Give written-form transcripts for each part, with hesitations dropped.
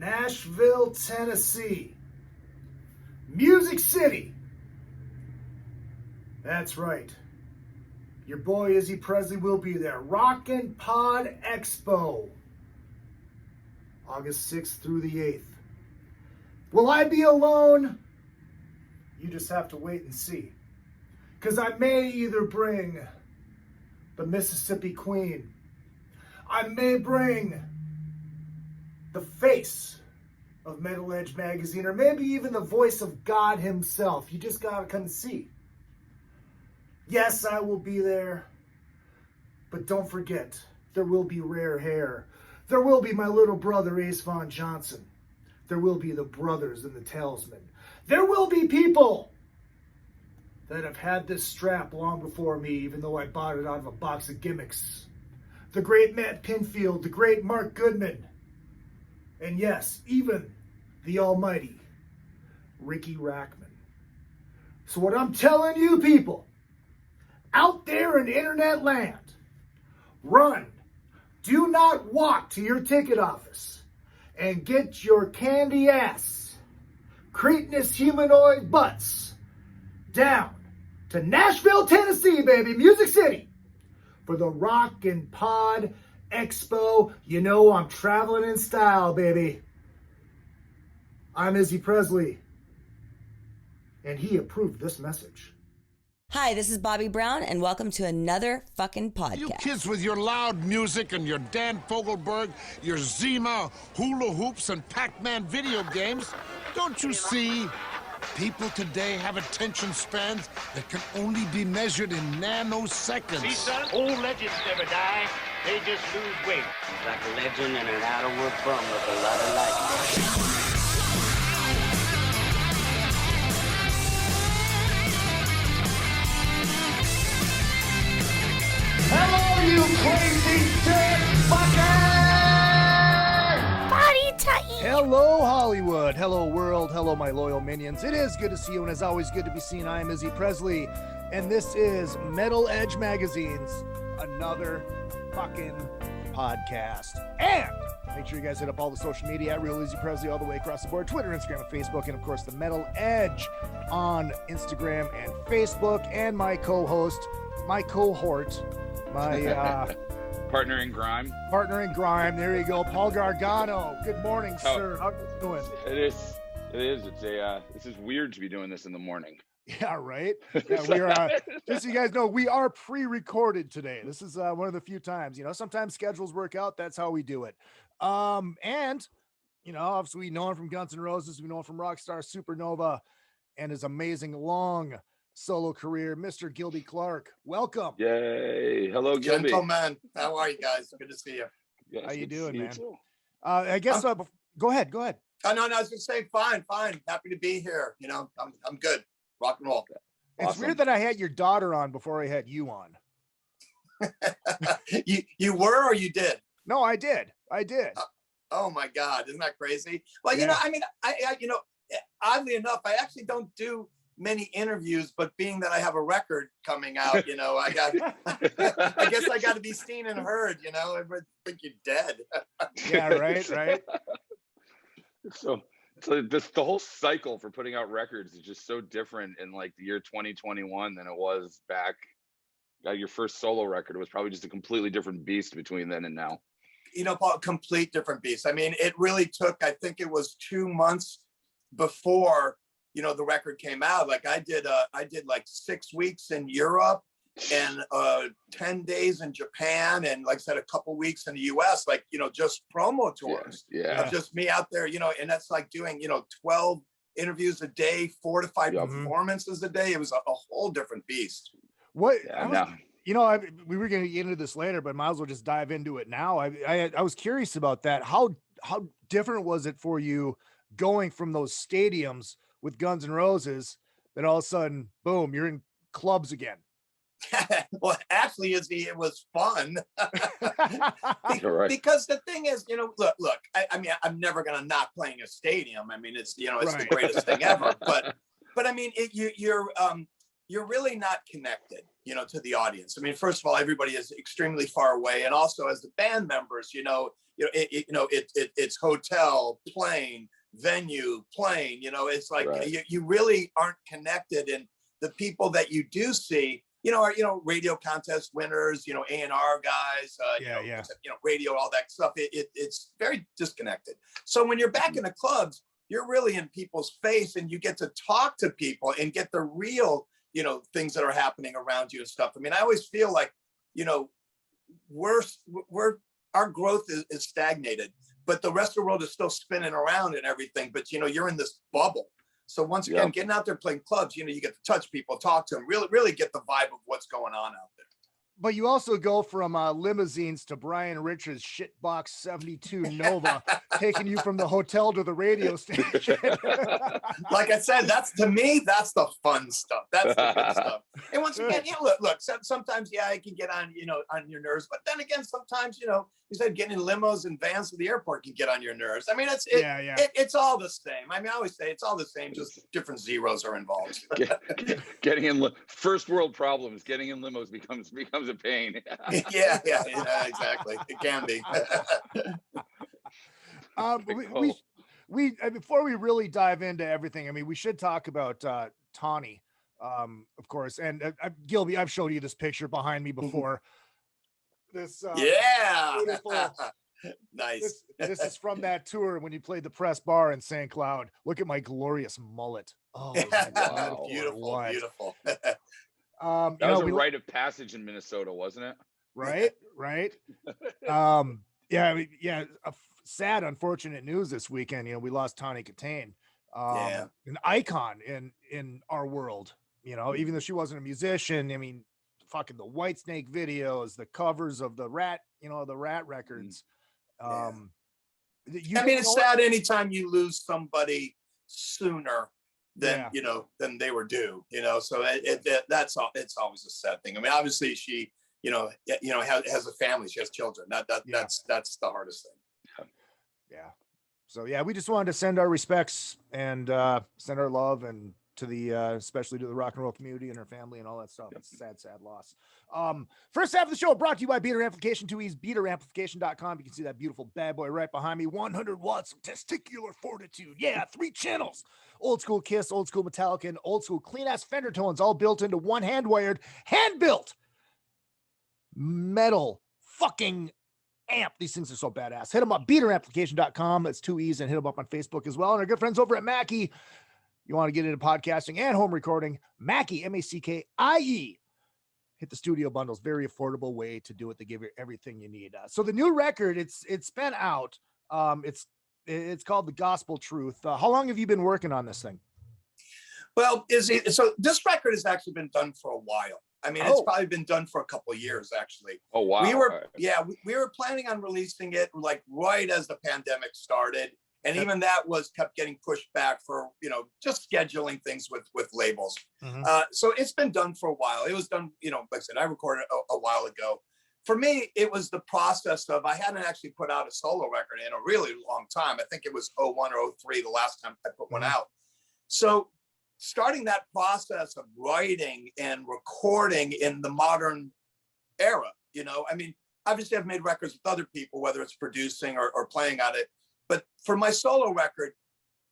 Nashville, Tennessee. Music City. That's right. Your boy Izzy Presley will be there. Rockin' Pod Expo. August 6th through the 8th. Will I be alone? You just have to wait and see. Because I may either bring the Mississippi Queen. I may bring the face of Metal Edge magazine, or maybe even the voice of God himself. You just gotta come and see. Yes, I will be there, but don't forget, there will be rare hair. There will be my little brother, Ace Von Johnson. There will be the brothers and the Talisman. There will be people that have had this strap long before me, even though I bought it out of a box of gimmicks. The great Matt Pinfield, the great Mark Goodman, and yes, even the almighty Ricky Rackman. So what I'm telling you people, out there in internet land, run, do not walk to your ticket office and get your candy ass, cretinous humanoid butts down to Nashville, Tennessee, baby, Music City, for the Rockin' Pod Expo. You know I'm traveling in style, baby. I'm Izzy Presley, and he approved this message. Hi, this is Bobby Brown, and welcome to another fucking podcast. You kids with your loud music and your Dan Fogelberg, your Zima, hula hoops, and Pac-Man video games, don't you see? People today have attention spans that can only be measured in nanoseconds. See, son, old legends never die. They just lose weight. Like a legend and an outerworld bum with a lot of life. Hello, you crazy dick fucker! Body tight. Hello, Hollywood. Hello, world. Hello, my loyal minions. It is good to see you, and as always, good to be seen. I am Izzy Presley, and this is Metal Edge Magazine's another fucking podcast. And make sure you guys hit up all the social media at Real Izzy Presley all the way across the board. Twitter, Instagram, and Facebook, and of course, the Metal Edge on Instagram and Facebook, and my co-host, my cohort, my partner in grime. There you go, Paul Gargano. Good morning, sir. How you doing? It is. This is weird to be doing this in the morning. Yeah, right. Yeah, we are. Just so you guys know, we are pre-recorded today. This is one of the few times. Sometimes schedules work out. That's how we do it. And obviously we know him from Guns N' Roses. We know him from Rockstar Supernova, and his amazing long solo career, Mr. Gilby Clarke. Welcome. Yay. Hello, Gilby. Gentlemen. How are you guys? Good to see you. Yes, How you doing, man? Too. I guess go ahead. Oh, no, I was going to say, fine. Happy to be here. I'm good. Rock and roll. It's Awesome. weird that I had your daughter on before I had you on. you were or you did? No, I did. Oh my God. Isn't that crazy? Well, Yeah. I oddly enough, I actually don't do many interviews, but being that I have a record coming out, I guess I got to be seen and heard, everybody think you're dead. Yeah, right. So the whole cycle for putting out records is just so different in like the year 2021 than it was back. Your first solo record was probably just a completely different beast between then and now. Paul, complete different beast. I mean, it really took, I think it was 2 months before, the record came out. Like I did like 6 weeks in Europe and 10 days in Japan, and like I said, a couple weeks in the US, like, just promo tours. Yeah. Of just me out there, and that's like doing, 12 interviews a day, 4 to 5 performances a day. It was a whole different beast. What? Yeah, we were going to get into this later, but might as well just dive into it now. I was curious about that. How different was it for you going from those stadiums with Guns N' Roses, then all of a sudden, boom, you're in clubs again? Well, actually, it was fun. Right. Because the thing is, look, I mean, I'm never going to not playing a stadium. I mean, it's, it's Right. the greatest thing ever. But I mean, you're you're really not connected, to the audience. I mean, first of all, everybody is extremely far away, and also as the band members, it's hotel, plane, venue, plane. It's like you really aren't connected, and the people that you do see, are radio contest winners, A&R guys, radio, all that stuff. It's very disconnected. So when you're back in the clubs, you're really in people's face, and you get to talk to people and get the real things that are happening around you and stuff. I mean, I always feel like, our growth is stagnated, but the rest of the world is still spinning around and everything. But, you're in this bubble. So once again, getting out there playing clubs, you get to touch people, talk to them, really get the vibe of what's going on out there. But you also go from limousines to Brian Richards' shitbox 72 Nova, taking you from the hotel to the radio station. Like I said, that's the fun stuff. That's the good stuff. And once again, look, sometimes, it can get on, on your nerves. But then again, sometimes, you said getting in limos and vans to the airport can get on your nerves. I mean, it's all the same. I mean, I always say it's all the same, just different zeros are involved. Getting in first world problems, getting in limos becomes a pain. yeah, exactly. It can be. We before we really dive into everything, I mean, we should talk about Tawny, of course. And Gilby, I've showed you this picture behind me before. This beautiful. Nice. This is from that tour when you played the Press Bar in St. Cloud. Look at my glorious mullet. Oh, wow. Beautiful. That was a rite of passage in Minnesota, wasn't it? Right. Sad, unfortunate news this weekend. We lost Tawny Kitaen, an icon in our world. Even though she wasn't a musician, I mean, fucking the Whitesnake videos, the covers of the Rat, the Rat records. It's sad anytime you lose somebody sooner than than they were due. So that's all. It's always a sad thing. I mean, obviously she has a family, she has children. That's the hardest thing. Yeah. So we just wanted to send our respects and send our love and to the especially to the rock and roll community and her family and all that stuff. It's a sad loss. First half of the show brought to you by Beater Amplification, 2E's beateramplification.com. You can see that beautiful bad boy right behind me. 100 watts of testicular fortitude. 3 channels. Old school Kiss, old school Metallica, and old school clean ass Fender tones, all built into one hand-wired, hand-built metal fucking amp. These things are so badass. Hit them up, beateramplification.com. It's 2E's, and hit them up on Facebook as well. And our good friends over at Mackie. You want to get into podcasting and home recording, Mackie, Mackie. Hit the studio bundles. Very affordable way to do it. They give you everything you need. So the new record, it's been out. It's called The Gospel Truth. How long have you been working on this thing? Well, so this record has actually been done for a while. I mean, it's probably been done for a couple of years, actually. Oh, wow. We were planning on releasing it like right as the pandemic started. And even that kept getting pushed back for, just scheduling things with labels. Mm-hmm. So it's been done for a while. It was done, like I said, I recorded a while ago. For me, it was the process of, I hadn't actually put out a solo record in a really long time. I think it was 01 or 03, the last time I put one out. So starting that process of writing and recording in the modern era, I mean, obviously I've made records with other people, whether it's producing or playing on it. But for my solo record,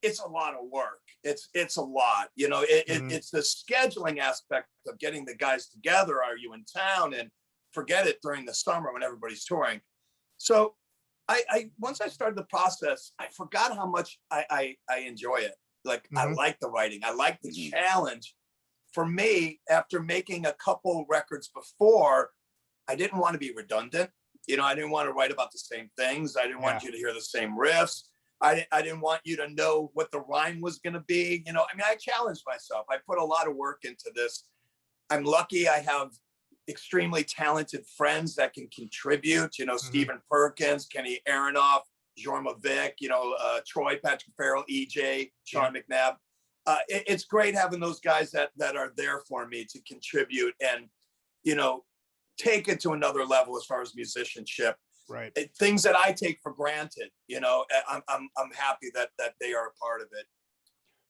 it's a lot of work. It's a lot, it's the scheduling aspect of getting the guys together. Are you in town? And forget it during the summer when everybody's touring. So I once I started the process, I forgot how much I enjoy it. Like, I like the writing. I like the challenge. For me, after making a couple records before, I didn't want to be redundant. I didn't want to write about the same things. I didn't want you to hear the same riffs. I didn't want you to know what the rhyme was going to be. I mean, I challenged myself. I put a lot of work into this. I'm lucky I have extremely talented friends that can contribute, Stephen Perkins, Kenny Aronoff, Jorma Vick, Troy, Patrick Farrell, EJ, Sean McNabb. It's great having those guys that are there for me to contribute and, take it to another level as far as musicianship. Right. Things that I take for granted, I'm happy that they are a part of it.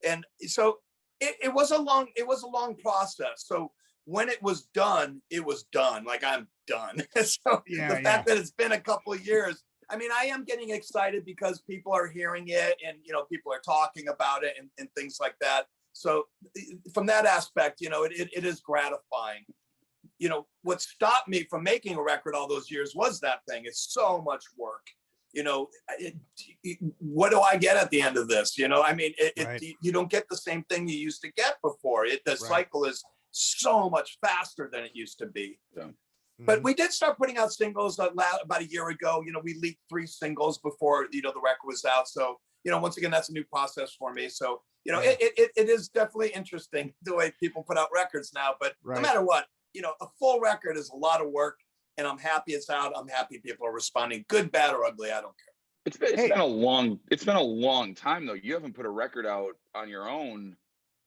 And so it was a long process. So when it was done, like I'm done. So the fact that it's been a couple of years, I mean, I am getting excited because people are hearing it and, you know, people are talking about it and things like that. So from that aspect, you know, it is gratifying. You know, what stopped me from making a record all those years was that thing. It's so much work. You know, what do I get at the end of this? You know, I mean, you don't get the same thing you used to get before. The cycle is so much faster than it used to be. Yeah. But we did start putting out singles about a year ago. You know, we leaked 3 singles before, you know, the record was out. So, you know, once again, that's a new process for me. So, you know, it is definitely interesting the way people put out records now. But no matter what, you know, a full record is a lot of work, and I'm happy it's out. I'm happy people are responding, good, bad, or ugly. I don't care. It's been a long time though. You haven't put a record out on your own.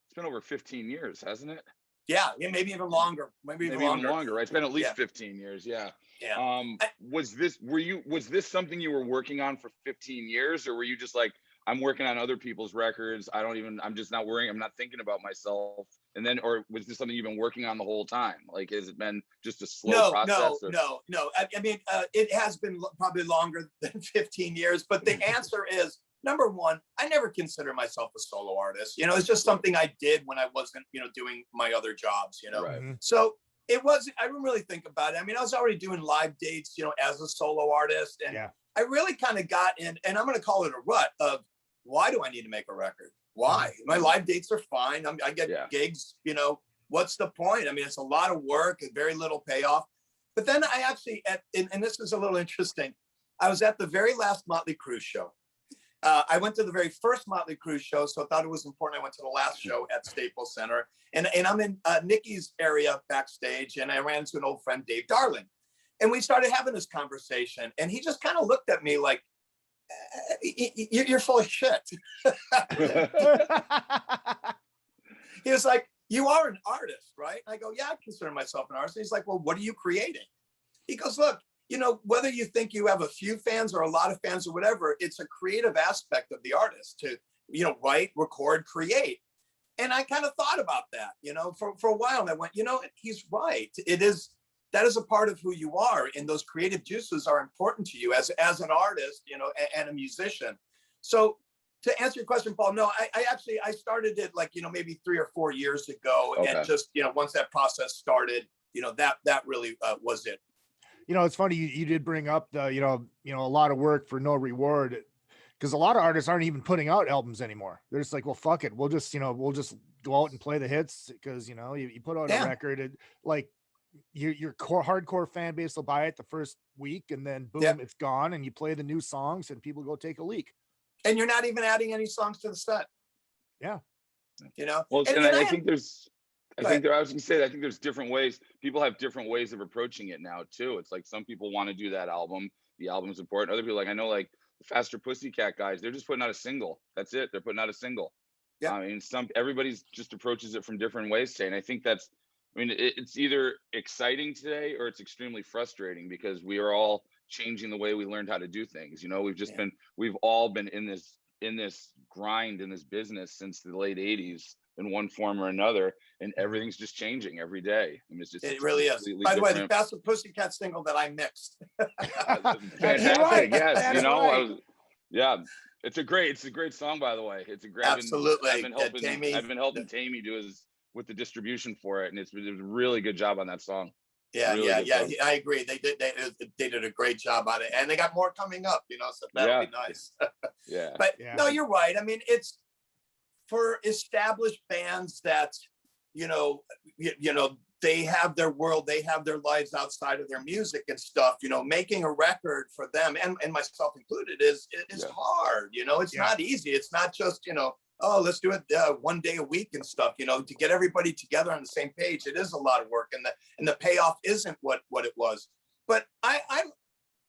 It's been over 15 years, hasn't it? Yeah, maybe even longer. Maybe even longer. Right? It's been at least 15 years. Yeah. Yeah. Was this something you were working on for 15 years, or were you just like, I'm working on other people's records. I'm just not worrying. I'm not thinking about myself. And then, or was this something you've been working on the whole time? Like, has it been just a slow process? No. I mean, it has been probably longer than 15 years, but the answer is, number one, I never consider myself a solo artist. You know, it's just something I did when I wasn't, you know, doing my other jobs, you know? Right. So I didn't really think about it. I mean, I was already doing live dates, you know, as a solo artist. And I really kind of got in, and I'm going to call it a rut of, why do I need to make a record? Why? My live dates are fine. I get gigs, you know, what's the point? I mean, it's a lot of work and very little payoff. But then I actually, and this is a little interesting, I was at the very last Motley Crue show. I went to the very first Motley Crue show, so I thought it was important. I went to the last show at Staples Center, and I'm in Nikki's area backstage, and I ran into an old friend, Dave Darling. And we started having this conversation, and he just kind of looked at me like, you're full of shit. He was like, you are an artist, right? I go, yeah, I consider myself an artist. And he's like, well, what are you creating? He goes, look, you know, whether you think you have a few fans or a lot of fans or whatever, it's a creative aspect of the artist to, you know, write, record, create. And I kind of thought about that, you know, for a while. And I went, you know, he's right. That is a part of who you are, and those creative juices are important to you as an artist, you know, and a musician. So to answer your question, Paul, no, I started it like, you know, maybe 3 or 4 years ago. Okay. And just, you know, once that process started, you know, that really was it. You know, it's funny you did bring up the, you know, a lot of work for no reward, because a lot of artists aren't even putting out albums anymore. They're just like, well, fuck it. We'll just go out and play the hits, because, you know, you put out a record, and like, your hardcore fan base will buy it the first week, and then boom, it's gone, and you play the new songs and people go take a leak. And you're not even adding any songs to the set. Yeah. You know? Well, and I think there's different ways. People have different ways of approaching it now too. It's like some people want to do that album. The album's important. Other people, like, I know, like the Faster Pussycat guys, they're just putting out a single. That's it. They're putting out a single. Yeah. I mean, everybody's just approaches it from different ways today. And I think it's either exciting today or it's extremely frustrating, because we are all changing the way we learned how to do things. You know, we've all been in this grind, in this business since the late 80s in one form or another, and everything's just changing every day. I mean, it really is. By the way, the Faster Pussycat single that I mixed. Fantastic. Right. Yes. That's, you know, right. It's a great song, by the way. It's a great, absolutely. I've been helping Tammy do with the distribution for it, and it's a really good job on that song. Yeah, song. I agree. They did a great job on it, and they got more coming up, you know, so that'll be nice. But no, you're right. I mean, it's for established bands that, you know, they have their world, they have their lives outside of their music and stuff, you know, making a record for them, and myself included, is hard, you know. It's not easy. It's not just, you know, oh, let's do it 1 day a week and stuff, you know, to get everybody together on the same page. It is a lot of work, and the payoff isn't what it was. But I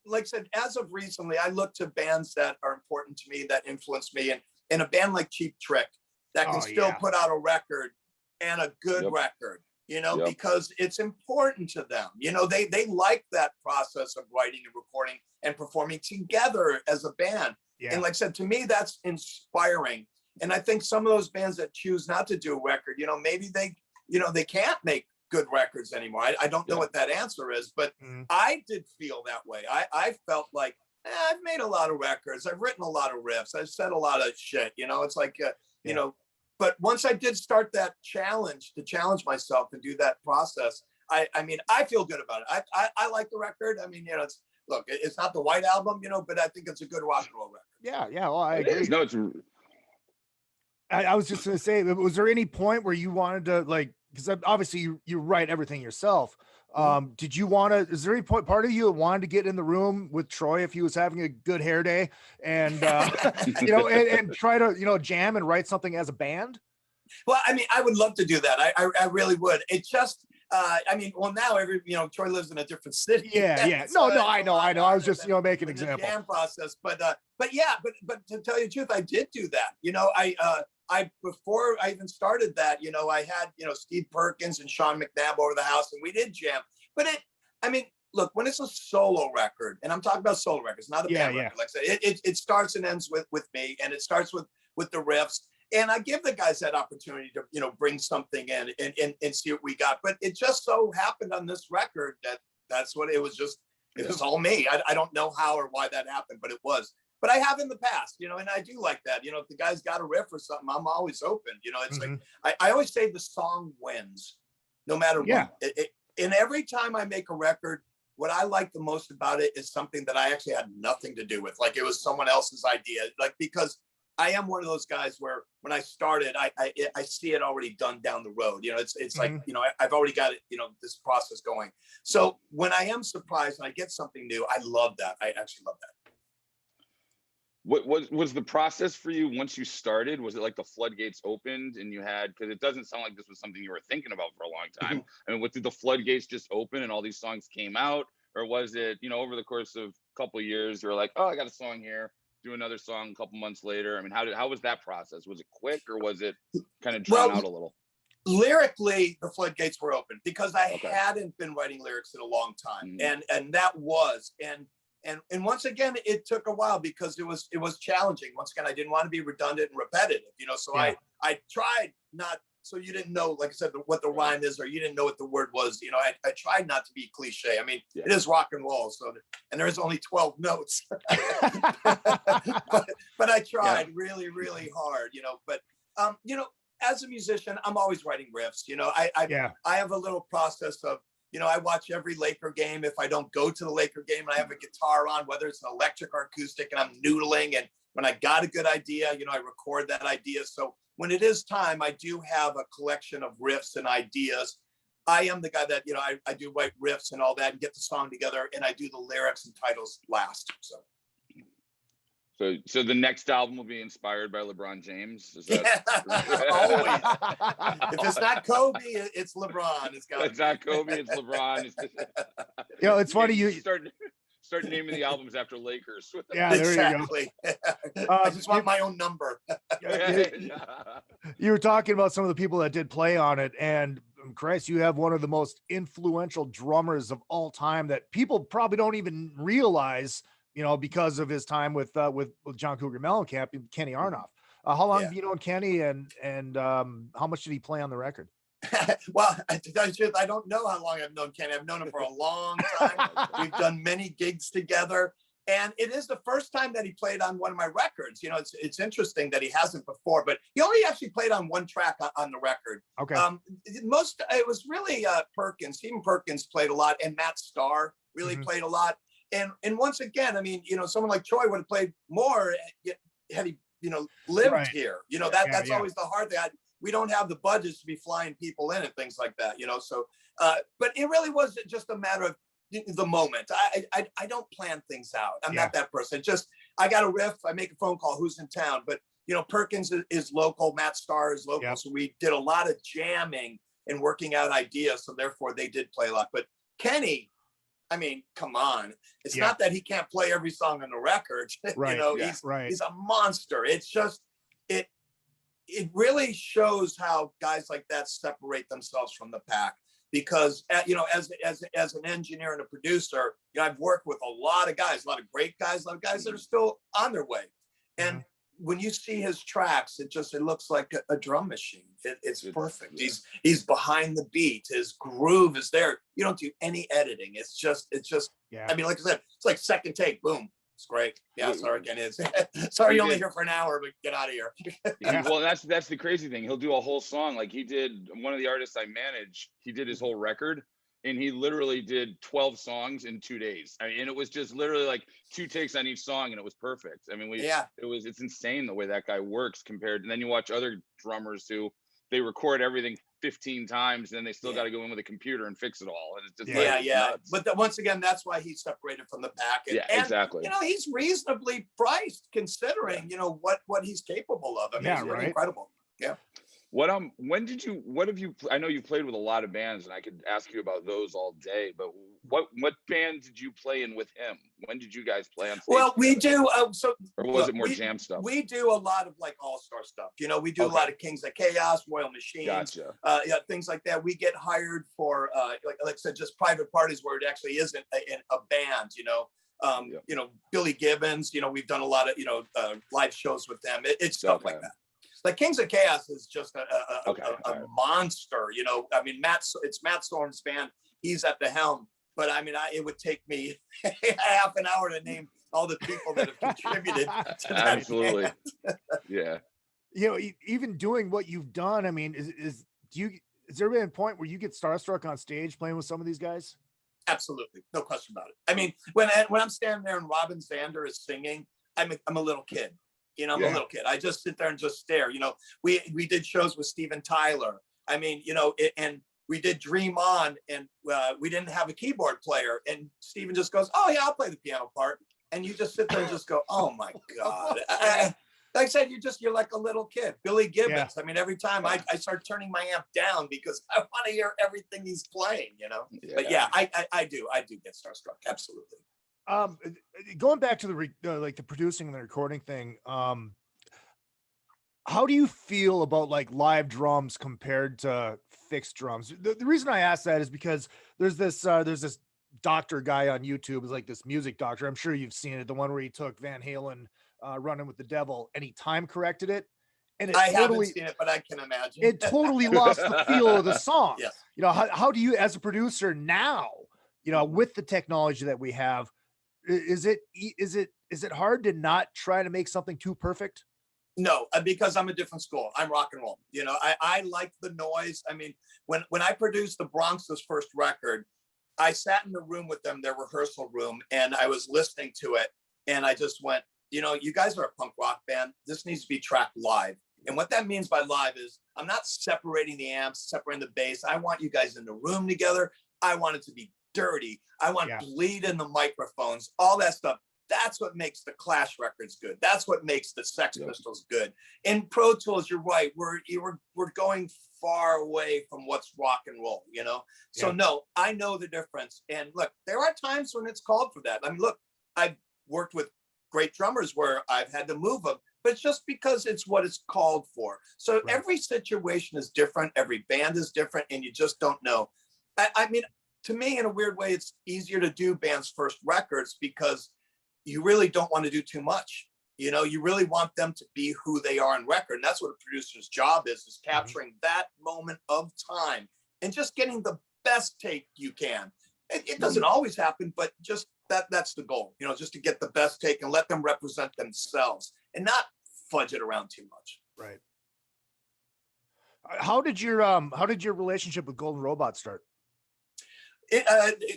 like I said, as of recently, I look to bands that are important to me, that influence me, and a band like Cheap Trick that can still put out a record, and a good record, you know, because it's important to them. You know, they like that process of writing and recording and performing together as a band. Yeah. And like I said, to me, that's inspiring. And I think some of those bands that choose not to do a record, you know, maybe they can't make good records anymore. I don't know what that answer is, but I did feel that way. I felt like, I've made a lot of records. I've written a lot of riffs. I've said a lot of shit, you know, it's like, you know, but once I did start that challenge to challenge myself and do that process, I mean, I feel good about it. I like the record. I mean, you know, it's not the White Album, you know, but I think it's a good rock and roll record. Yeah. Well, I agree. No, it's. I was just going to say, was there any point where you wanted to, like, because obviously you write everything yourself. Did you want to, is there any part of you that wanted to get in the room with Troy if he was having a good hair day and, you know, and try to, you know, jam and write something as a band? Well, I mean, I would love to do that. I really would. It just, I mean, well, now you know, Troy lives in a different city. Yeah. No, I know. I was just, you know, making an example. Jam process, but to tell you the truth, I did do that. You know, before I even started that, you know, I had, you know, Steve Perkins and Sean McNabb over the house, and we did jam. But I mean, look, when it's a solo record, and I'm talking about solo records, not a band record, like I said, it starts and ends with me, and it starts with the riffs. And I give the guys that opportunity to, you know, bring something in and see what we got. But it just so happened on this record that's what it was. Just, it was all me. I don't know how or why that happened, but it was. But I have in the past, you know, and I do like that. You know, if the guy's got a riff or something, I'm always open. You know, it's like, I always say the song wins, no matter what. And every time I make a record, what I like the most about it is something that I actually had nothing to do with. Like it was someone else's idea. Like, because I am one of those guys where when I started, I see it already done down the road. You know, it's like, you know, I've already got it, you know, this process going. So when I am surprised and I get something new, I love that. I actually love that. What was the process for you once you started? Was it like the floodgates opened and you had, because it doesn't sound like this was something you were thinking about for a long time. I mean, did the floodgates just open and all these songs came out? Or was it, you know, over the course of a couple of years, you were like, oh, I got a song here, do another song a couple months later? I mean, how was that process? Was it quick or was it kind of drawn out a little? Lyrically, the floodgates were open because I hadn't been writing lyrics in a long time. And that was, and once again, it took a while because it was challenging. Once again, I didn't want to be redundant and repetitive, you know, so I tried not, so you didn't know, like I said, what the rhyme is, or you didn't know what the word was. You know, I tried not to be cliche. I mean, it is rock and roll. So, and there is only 12 notes, but I tried really, really hard, you know, but, you know, as a musician, I'm always writing riffs, you know, I have a little process of, you know, I watch every Laker game. If I don't go to the Laker game and I have a guitar on, whether it's an electric or acoustic, and I'm noodling, and when I got a good idea, you know, I record that idea. So when it is time, I do have a collection of riffs and ideas. I am the guy that, you know, I do write riffs and all that and get the song together, and I do the lyrics and titles last. So the next album will be inspired by LeBron James? Is that always. If it's not Kobe, it's LeBron. It's not Kobe, it's LeBron. You know, it's funny you start naming the albums after Lakers. Yeah, exactly. I just want my own number. You were talking about some of the people that did play on it, and Christ, you have one of the most influential drummers of all time that people probably don't even realize, you know, because of his time with John Cougar Mellencamp and Kenny Aronoff. How long have you known Kenny, and how much did he play on the record? Well, to tell you the truth, I don't know how long I've known Kenny. I've known him for a long time. We've done many gigs together, and it is the first time that he played on one of my records. You know, it's interesting that he hasn't before, but he only actually played on one track on the record. Okay. It was really Perkins. Stephen Perkins played a lot, and Matt Starr really played a lot. And once again, I mean, you know, someone like Troy would have played more had he, you know, lived here. You know, that's always the hard thing. We don't have the budgets to be flying people in and things like that, you know. So, but it really was just a matter of the moment. I don't plan things out. I'm not that person. Just, I got a riff, I make a phone call, who's in town. But, you know, Perkins is local, Matt Starr is local. So we did a lot of jamming and working out ideas. So therefore they did play a lot. But Kenny, I mean, come on. It's not that he can't play every song on the record. Right. You know, he's a monster. It's just, it really shows how guys like that separate themselves from the pack. Because, you know, as an engineer and a producer, you know, I've worked with a lot of guys, a lot of great guys, a lot of guys that are still on their way. And when you see his tracks, it looks like a drum machine. It's perfect. Yeah. He's behind the beat. His groove is there. You don't do any editing. It's just. Yeah. I mean, like I said, it's like second take. Boom. It's great. Yeah. Sorry, Ken is. Sorry, you're only here for an hour, but get out of here. Yeah. Well, that's the crazy thing. He'll do a whole song. Like he did. One of the artists I manage, he did his whole record. And he literally did 12 songs in 2 days. I mean, and it was just literally like 2 takes on each song, and it was perfect. I mean, it's insane the way that guy works compared. And then you watch other drummers who they record everything 15 times, and then they still got to go in with a computer and fix it all. And it's just nuts. But once again, that's why he's separated from the pack. And, exactly. You know, he's reasonably priced considering what he's capable of. I mean, it's really incredible. Yeah. What have you, I know you played with a lot of bands, and I could ask you about those all day, but what band did you play in with him? When did you guys play on stage? Well, we do, or was it more jam stuff? We do a lot of like all-star stuff. You know, we do a lot of Kings of Chaos, Royal Machines, gotcha. Things like that. We get hired for, like I said, just private parties where it actually isn't a band, you know. You know, Billy Gibbons, you know, we've done a lot of, live shows with them. It's stuff like that. Like Kings of Chaos is just a monster, you know. I mean, it's Matt Storm's band. He's at the helm, but I mean, it would take me half an hour to name all the people that have contributed to that. Absolutely. Yeah. You know, even doing what you've done, I mean, is there been a point where you get starstruck on stage playing with some of these guys? Absolutely, no question about it. I mean, when I'm standing there and Robin Zander is singing, I'm a little kid. You know, I'm a little kid. I just sit there and just stare. You know, we did shows with Steven Tyler. I mean, you know, and we did Dream On, and we didn't have a keyboard player. And Steven just goes, "Oh yeah, I'll play the piano part." And you just sit there and just go, "Oh my God!" Like I said, you're like a little kid. Billy Gibbons. I mean, every time I start turning my amp down because I want to hear everything he's playing. You know. Yeah. But yeah, I do get starstruck. Absolutely. Going back to the producing and the recording thing, how do you feel about like live drums compared to fixed drums? The reason I ask that is because there's this doctor guy on YouTube, is like this music doctor. I'm sure you've seen it, the one where he took Van Halen Running with the Devil and he time corrected it. And I haven't seen it, but I can imagine it totally lost the feel of the song. Yes. You know, how do you, as a producer now, you know, with the technology that we have, is it hard to not try to make something too perfect? No, because I'm a different school. I'm rock and roll. You know, I like the noise. I mean, when I produced the Bronx's first record, I sat in the room with them, their rehearsal room, and I was listening to it. And I just went, you know, you guys are a punk rock band. This needs to be tracked live. And what that means by live is I'm not separating the amps, separating the bass. I want you guys in the room together. I want it to be dirty. I want bleed in the microphones, all that stuff. That's what makes the Clash records good. That's what makes the Sex Pistols good. In Pro Tools, you're right. We're going far away from what's rock and roll, you know? So no, I know the difference. And look, there are times when it's called for that. I mean, look, I've worked with great drummers where I've had to move them, but it's just because it's what it's called for. So every situation is different. Every band is different, and you just don't know. I mean, to me, in a weird way, it's easier to do bands' first records because you really don't want to do too much. You know, you really want them to be who they are on record. And that's what a producer's job is capturing that moment of time and just getting the best take you can. It doesn't always happen, but just that's the goal, you know, just to get the best take and let them represent themselves and not fudge it around too much. Right. How did your relationship with Golden Robot start?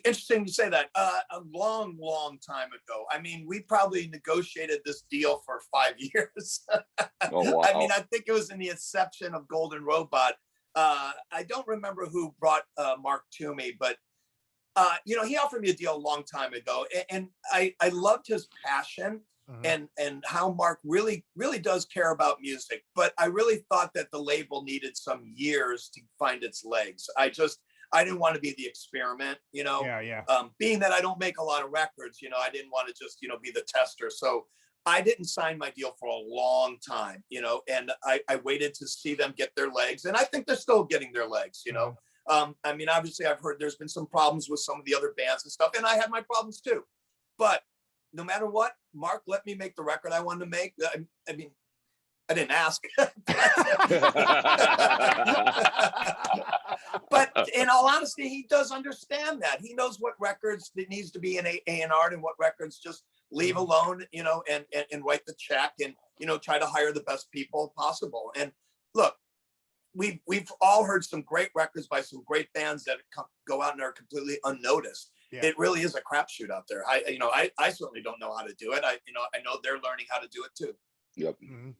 Interesting you say that. A long time ago. I mean, we probably negotiated this deal for 5 years. Oh, wow. I mean, I think it was in the inception of Golden Robot. I don't remember who brought Mark to me, but you know, he offered me a deal a long time ago, and I loved his passion and how Mark really does care about music. But I really thought that the label needed some years to find its legs. I didn't want to be the experiment, you know. Being that I don't make a lot of records, you know, I didn't want to just, you know, be the tester. So I didn't sign my deal for a long time, you know, and I waited to see them get their legs, and I think they're still getting their legs, you know. I mean, obviously, I've heard there's been some problems with some of the other bands and stuff, and I had my problems too. But no matter what, Mark let me make the record I wanted to make. I mean, I didn't ask. But in all honesty, he does understand that. He knows what records it needs to be in A&R and what records just leave alone, you know, and write the check and, you know, try to hire the best people possible. And look, we've all heard some great records by some great bands that go out and are completely unnoticed. Yeah. It really is a crapshoot out there. I certainly don't know how to do it. I know they're learning how to do it too. Yep. Mm-hmm.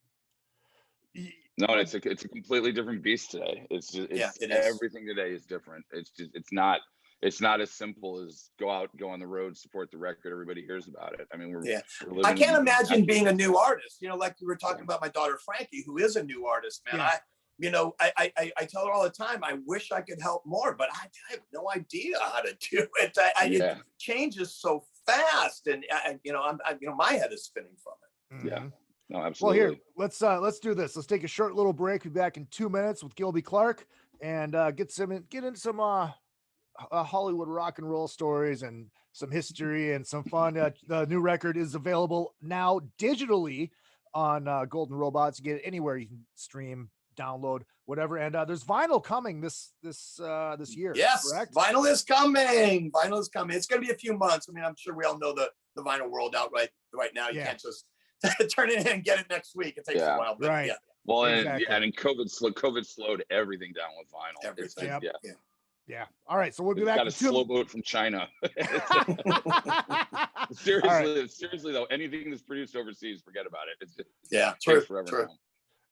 No, it's a completely different beast today. It's everything today is different. It's not as simple as go on the road, support the record, everybody hears about it. I mean, we're living, I can't imagine being a new artist. You know, like you were talking about my daughter Frankie, who is a new artist, man. Yeah. I tell her all the time, I wish I could help more, but I have no idea how to do it. It changes so fast, and my head is spinning from it. Mm-hmm. Yeah. No, absolutely. Well, here, let's do this. Let's take a short little break. We'll be back in 2 minutes with Gilby Clarke and get in some Hollywood rock and roll stories and some history and some fun. The new record is available now digitally on Golden Robots. You get it anywhere you can stream, download, whatever. And there's vinyl coming this year. Yes, correct? Vinyl is coming. It's going to be a few months. I mean, I'm sure we all know the vinyl world out right now. You can't just turn it in and get it next week. It takes a while. But right. Yeah. Well, exactly. and COVID slowed everything down with vinyl. Everything. Yeah. All right. So we'll be back. Got a slow boat from China. Seriously though, anything that's produced overseas, forget about it. It's true. Forever now.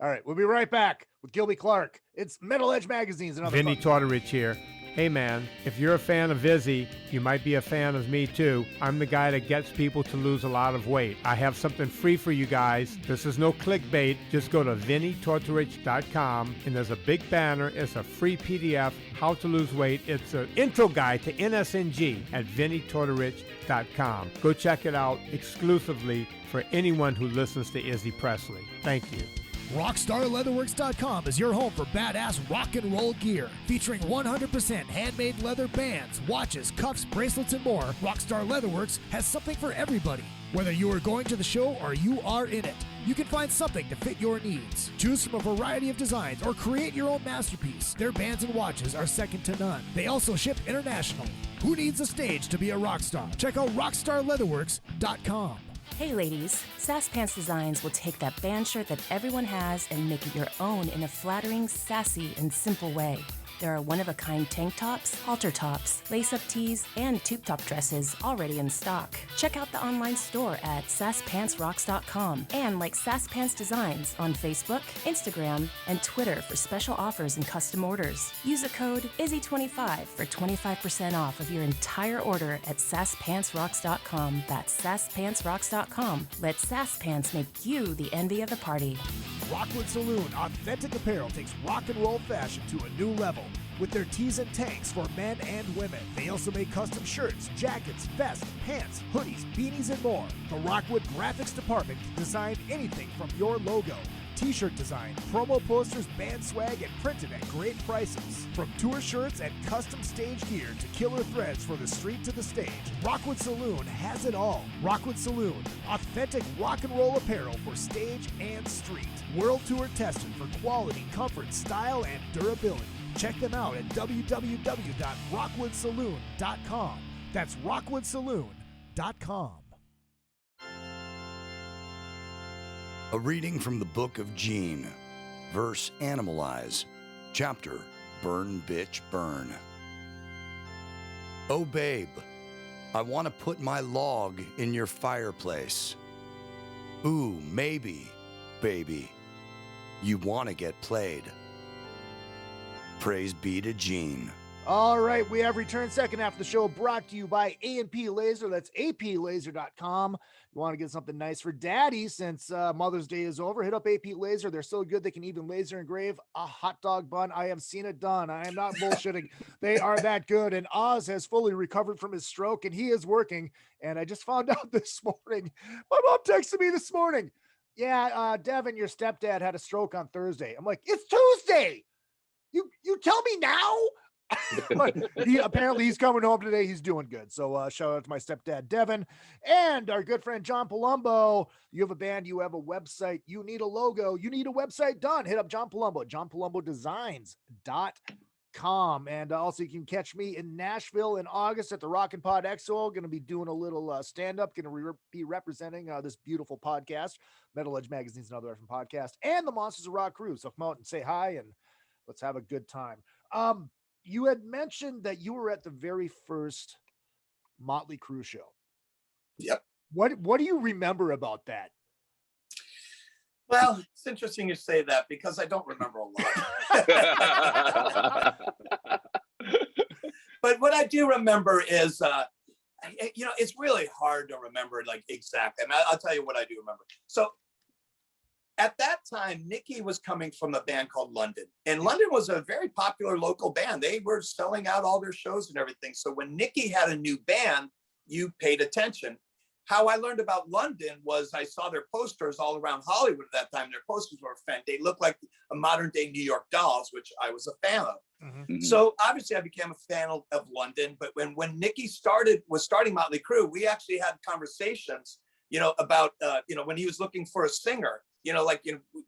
All right. We'll be right back with Gilby Clarke. It's Metal Edge Magazine's another. Vinny Tortorich here. Hey man, if you're a fan of Izzy, you might be a fan of me too. I'm the guy that gets people to lose a lot of weight. I have something free for you guys. This is no clickbait. Just go to VinnyTortorich.com and there's a big banner. It's a free PDF, how to lose weight. It's an intro guide to NSNG at VinnyTortorich.com. Go check it out exclusively for anyone who listens to Izzy Presley. Thank you. RockstarLeatherworks.com is your home for badass rock and roll gear. Featuring 100% handmade leather bands, watches, cuffs, bracelets, and more, Rockstar Leatherworks has something for everybody. Whether you are going to the show or you are in it, you can find something to fit your needs. Choose from a variety of designs or create your own masterpiece. Their bands and watches are second to none. They also ship internationally. Who needs a stage to be a rock star? Check out RockstarLeatherworks.com. Hey ladies, Sass Pants Designs will take that band shirt that everyone has and make it your own in a flattering, sassy, and simple way. There are one-of-a-kind tank tops, halter tops, lace-up tees, and tube-top dresses already in stock. Check out the online store at sasspantsrocks.com and like Sass Pants Designs on Facebook, Instagram, and Twitter for special offers and custom orders. Use the code IZZY25 for 25% off of your entire order at sasspantsrocks.com. That's sasspantsrocks.com. Let Sass Pants make you the envy of the party. Rockwood Saloon Authentic Apparel takes rock and roll fashion to a new level. With their tees and tanks for men and women. They also make custom shirts, jackets, vests, pants, hoodies, beanies, and more. The Rockwood Graphics Department can design anything from your logo, t-shirt design, promo posters, band swag, and printed at great prices. From tour shirts and custom stage gear to killer threads for the street to the stage, Rockwood Saloon has it all. Rockwood Saloon, authentic rock and roll apparel for stage and street. World tour tested for quality, comfort, style, and durability. Check them out at www.rockwoodsaloon.com. That's rockwoodsaloon.com. A reading from the book of Gene, verse Animalize, chapter Burn Bitch Burn. Oh babe, I want to put my log in your fireplace. Ooh, maybe, baby, you want to get played. Praise be to Gene. All right, we have returned second half of the show brought to you by A&P Laser. That's aplaser.com. You want to get something nice for daddy since Mother's Day is over, hit up AP Laser. They're so good they can even laser engrave a hot dog bun. I have seen it done. I am not bullshitting. They are that good. And Oz has fully recovered from his stroke and he is working. And I just found out this morning, my mom texted me this morning. Yeah, Devin, your stepdad had a stroke on Thursday. I'm like, it's Tuesday. You tell me now? But apparently he's coming home today. He's doing good. So shout out to my stepdad, Devin, and our good friend, John Palumbo. You have a band, you have a website, you need a logo, you need a website done. Hit up John Palumbo, johnpalumbodesigns.com. And also you can catch me in Nashville in August at the Rock and Pod Expo. Going to be doing a little stand-up, going to be representing this beautiful podcast, Metal Edge Magazine's Another Effing Podcast, and the Monsters of Rock crew. So come out and say hi and let's have a good time. You had mentioned that you were at the very first Motley Crue show. Yep. What do you remember about that? Well, it's interesting you say that because I don't remember a lot. But what I do remember is, it's really hard to remember like exactly. I mean, I'll tell you what I do remember. So at that time, Nicky was coming from a band called London, and London was a very popular local band. They were selling out all their shows and everything. So when Nicky had a new band, you paid attention. How I learned about London was I saw their posters all around Hollywood at that time. Their posters were they looked like a modern day New York Dolls, which I was a fan of. Mm-hmm. So obviously I became a fan of London. But when Nicky was starting Motley Crue, we actually had conversations, about when he was looking for a singer.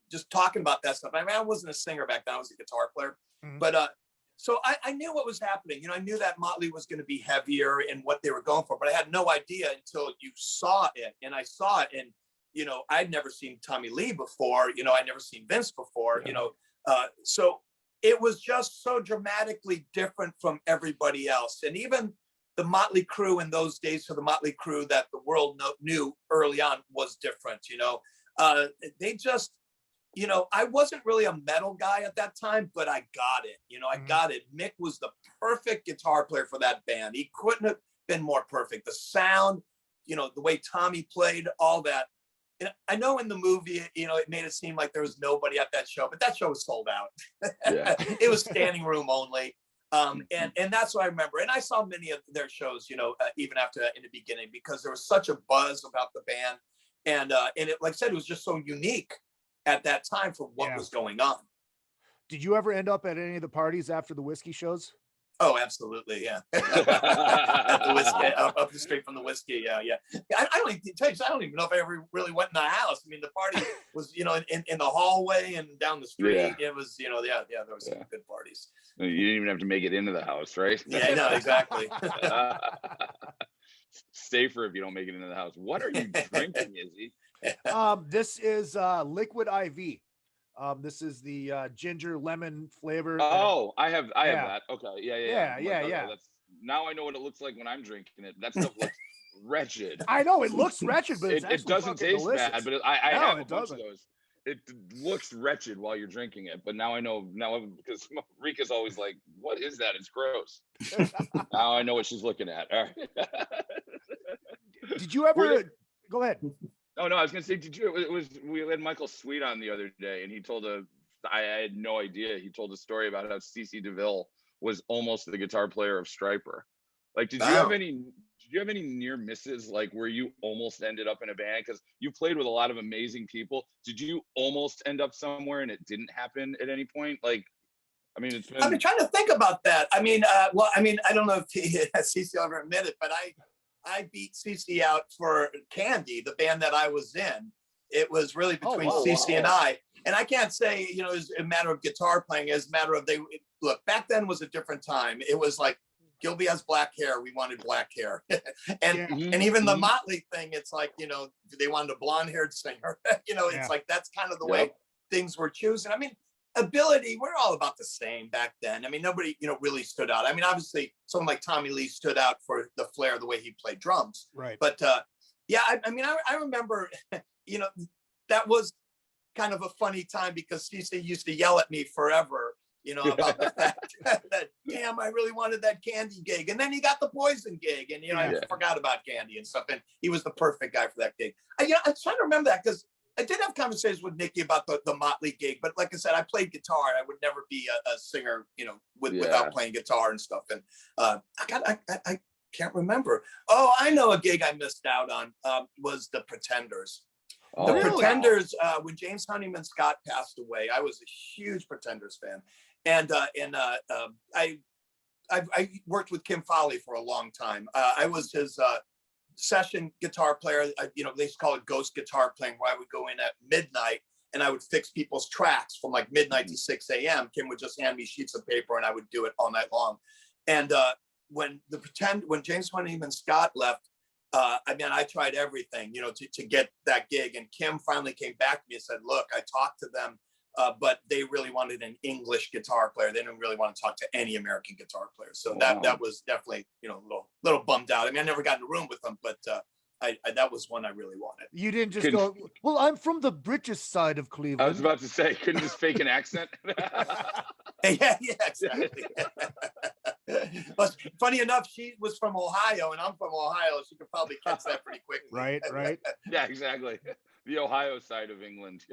Just talking about that stuff. I mean, I wasn't a singer back then. I was a guitar player. Mm-hmm. But so I knew what was happening. I knew that Motley was going to be heavier and what they were going for, but I had no idea until you saw it. And I saw it, and I'd never seen Tommy Lee before. I'd never seen Vince before. Yeah. So it was just so dramatically different from everybody else. And even the Motley Crue in those days, for the Motley Crue that the world knew early on, was different. They just, I wasn't really a metal guy at that time, but I got it. I got it. Mick was the perfect guitar player for that band. He couldn't have been more perfect. The sound, the way Tommy played, all that. And I know in the movie, it made it seem like there was nobody at that show, but that show was sold out. Yeah. It was standing room only. And that's what I remember. And I saw many of their shows, even after that in the beginning, because there was such a buzz about the band. And it, like I said, it was just so unique at that time for what was going on. Did you ever end up at any of the parties after the whiskey shows? Oh, absolutely, yeah. At the whiskey, up the street from the whiskey, yeah. I don't even tell you, I don't even know if I ever really went in the house. I mean, the party was, in the hallway and down the street. Yeah. It was, there was some good parties. You didn't even have to make it into the house, right? Yeah, no, exactly. Safer if you don't make it into the house. What are you drinking, Izzy? This is liquid IV. This is the ginger lemon flavor. Oh, I have that. Okay, yeah. Yeah. That's, now I know what it looks like when I'm drinking it. That stuff looks wretched. I know it looks wretched, but it doesn't taste delicious. bad. But I have a bunch of those. It looks wretched while you're drinking it, but now I know because Rika's always like, "What is that? It's gross." Now I know what she's looking at. All right. Did you ever go ahead? Oh no, I was gonna say, we had Michael Sweet on the other day, and he told I had no idea. He told a story about how CeCe DeVille was almost the guitar player of Stryper. Like, did you have any near misses, like where you almost ended up in a band? Because you played with a lot of amazing people. Did you almost end up somewhere and it didn't happen at any point? Like, I mean, I've been trying to think about that. I mean, I don't know if CeCe ever admitted, but I beat CeCe out for Candy, the band that I was in. It was really between CeCe and I. And I can't say, it was a matter of guitar playing, as a matter of look, back then was a different time. It was like, Gilby has black hair. We wanted black hair. and even the Motley thing, it's like, they wanted a blonde haired singer. It's like, that's kind of the way things were chosen. I mean, ability, we're all about the same back then. I mean, nobody, really stood out. I mean, obviously someone like Tommy Lee stood out for the flair, the way he played drums. Right. But I mean, I remember, that was kind of a funny time because CeCe used to yell at me forever, about the fact that, damn, I really wanted that Candy gig. And then he got the Poison gig, and, I forgot about Candy and stuff. And he was the perfect guy for that gig. I'm trying to remember that because I did have conversations with Nicky about the Motley gig, but like I said, I played guitar. I would never be a singer, without playing guitar and stuff. And I can't remember. Oh, I know a gig I missed out on was the Pretenders. The Pretenders, when James Honeyman Scott passed away, I was a huge Pretenders fan. And I worked with Kim Fowley for a long time. I was his session guitar player. You know, they used to call it ghost guitar playing, where I would go in at midnight and I would fix people's tracks from like midnight to 6 a.m. Kim would just hand me sheets of paper and I would do it all night long. And when James Honeyman Scott left, I mean, I tried everything, you know, to get that gig. And Kim finally came back to me and said, look, I talked to them, but they really wanted an English guitar player. They didn't really want to talk to any American guitar player. So that was definitely, you know, a little bummed out. I mean, I never got in a room with them, but that was one I really wanted. You didn't just go, well, I'm from the British side of Cleveland. I was about to say, couldn't just fake an accent. Yeah, exactly. But funny enough, she was from Ohio and I'm from Ohio. She could probably catch that pretty quickly. Right. Yeah, exactly. The Ohio side of England.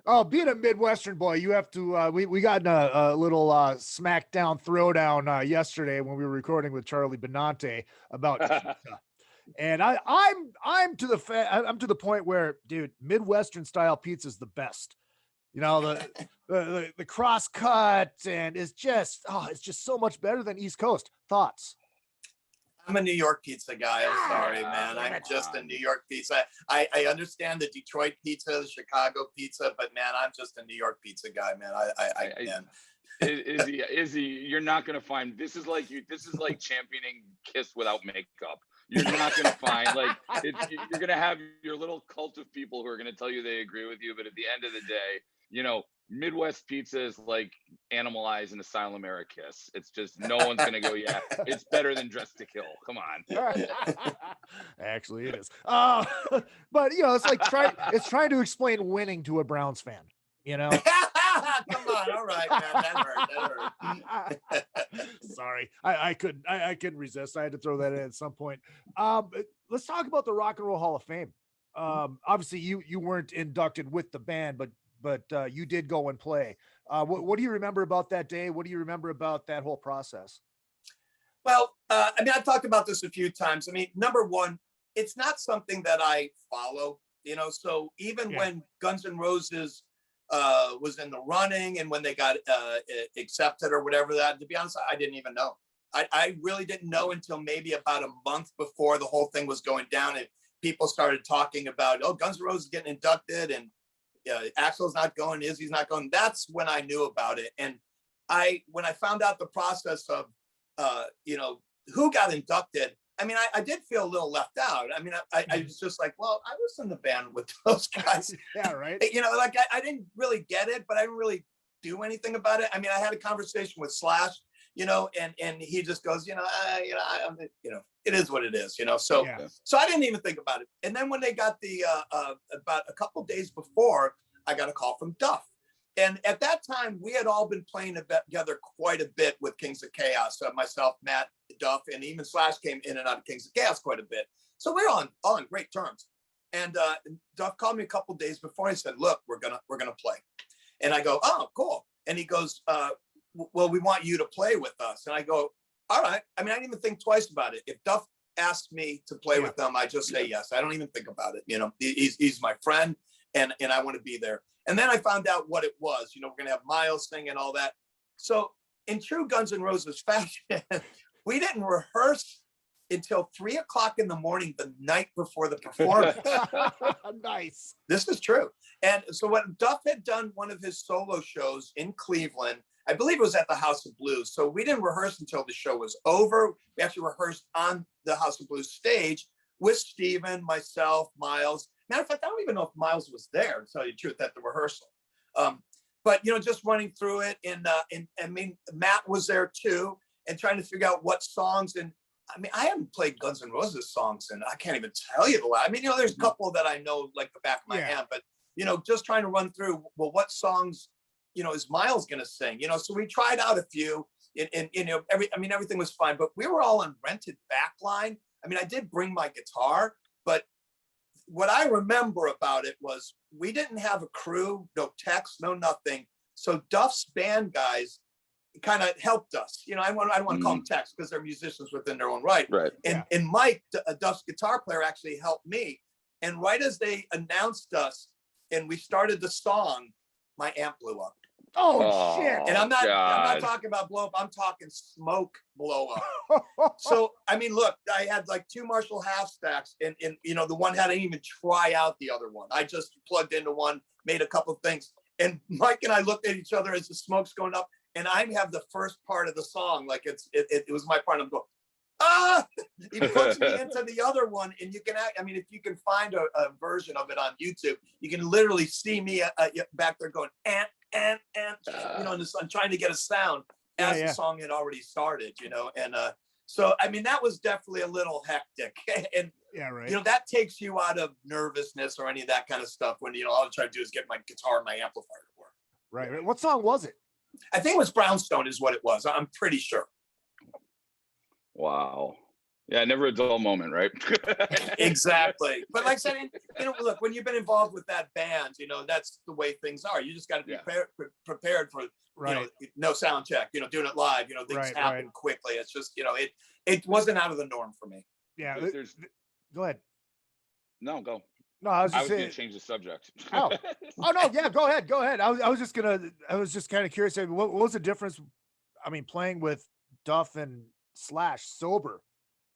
Oh, being a Midwestern boy, you have to, we got in a little smackdown throwdown yesterday when we were recording with Charlie Benante about pizza. And I'm to the point where, dude, Midwestern style pizza is the best. You know, the cross cut, and it's just so much better than East Coast. Thoughts? I'm a New York pizza guy. I'm sorry, man. I'm just a New York pizza. I understand the Detroit pizza, the Chicago pizza, but man, I'm just a New York pizza guy, man. Izzy, you're not gonna find this is like championing Kiss without makeup. You're not gonna find you're gonna have your little cult of people who are gonna tell you they agree with you, but at the end of the day, you know, Midwest pizza is like Animalize and Asylum Era Kiss. It's just no one's gonna go, yeah, it's better than Dressed to Kill. Come on. Actually, it is. But you know, it's like trying to explain winning to a Browns fan. You know. Come on, all right, man. That hurt. Sorry, I couldn't resist. I had to throw that in at some point. Let's talk about the Rock and Roll Hall of Fame. Obviously, you weren't inducted with the band, but you did go and play. What do you remember about that day? What do you remember about that whole process? Well, I mean, I've talked about this a few times. I mean, number one, it's not something that I follow, you know, so even when Guns N' Roses was in the running and when they got accepted or whatever, that, to be honest, I didn't even know. I really didn't know until maybe about a month before the whole thing was going down and people started talking about, oh, Guns N' Roses getting inducted and Axl's not going, Izzy's not going. That's when I knew about it. And when I found out the process of, you know, who got inducted, I mean, I did feel a little left out. I mean, I was just like, well, I was in the band with those guys. Yeah, right. You know, like I didn't really get it, but I didn't really do anything about it. I mean, I had a conversation with Slash, you know, and he just goes, you know, it is what it is, you know. So I didn't even think about it. And then when they got the about a couple of days before, I got a call from Duff. And at that time, we had all been playing together quite a bit with Kings of Chaos. Myself, Matt, Duff, and even Slash came in and out of Kings of Chaos quite a bit. So we're all on great terms. And Duff called me a couple of days before. He said, "Look, we're gonna play." And I go, "Oh, cool." And he goes, "Well, we want you to play with us." And I go, "All right." I mean, I didn't even think twice about it. If Duff asked me to play with them, I just say yes. I don't even think about it. You know, he's my friend, and I want to be there. And then I found out what it was. You know, we're gonna have Miles sing and all that. So in true Guns N' Roses fashion, we didn't rehearse until 3 o'clock in the morning the night before the performance. Nice. This is true. And so when Duff had done one of his solo shows in Cleveland, I believe it was at the House of Blues. So we didn't rehearse until the show was over. We actually rehearsed on the House of Blues stage with Steven, myself, Miles. Matter of fact, I don't even know if Miles was there, to tell you the truth, at the rehearsal. But, you know, just running through it. And I mean, Matt was there too, and trying to figure out what songs. And I mean, I haven't played Guns N' Roses songs, and I can't even tell you the last. I mean, you know, there's a couple that I know like the back of my hand, but, you know, just trying to run through, well, what songs, you know, is Miles going to sing? You know, so we tried out a few, and you know, everything was fine, but we were all on rented backline. I mean, I did bring my guitar, but what I remember about it was we didn't have a crew, no text, no nothing. So Duff's band guys kind of helped us. You know, I don't want to call them techs because they're musicians within their own right. And Mike, Duff's guitar player, actually helped me. And right as they announced us and we started the song, my amp blew up. Oh, shit. And I'm not God. talking about blow up. I'm talking smoke blow up. So, I mean, look, I had like 2 Marshall half stacks and you know, the one I didn't even try out the other one. I just plugged into one, made a couple of things. And Mike and I looked at each other as the smoke's going up, and I have the first part of the song. Like it was my part. I'm going, ah, he puts me into the other one, and you can I mean, if you can find a version of it on YouTube, you can literally see me back there going, and you know, I'm trying to get a sound as the song had already started, you know. And so I mean, that was definitely a little hectic. And you know, that takes you out of nervousness or any of that kind of stuff when, you know, all I'm trying to do is get my guitar and my amplifier to work. Right. What song was it? I think it was Brownstone is what it was. I'm pretty sure. Wow. Yeah, never a dull moment, right? Exactly. But like I said, you know, look, when you've been involved with that band, you know, that's the way things are. You just got to be prepared for, you know, no sound check, you know, doing it live, you know, things happen quickly. It's just, you know, it wasn't out of the norm for me. Yeah. Go ahead. No, go. No, I was just going to change the subject. Oh no. Yeah, go ahead. I was just kind of curious. What was the difference? I mean, playing with Duff and Slash sober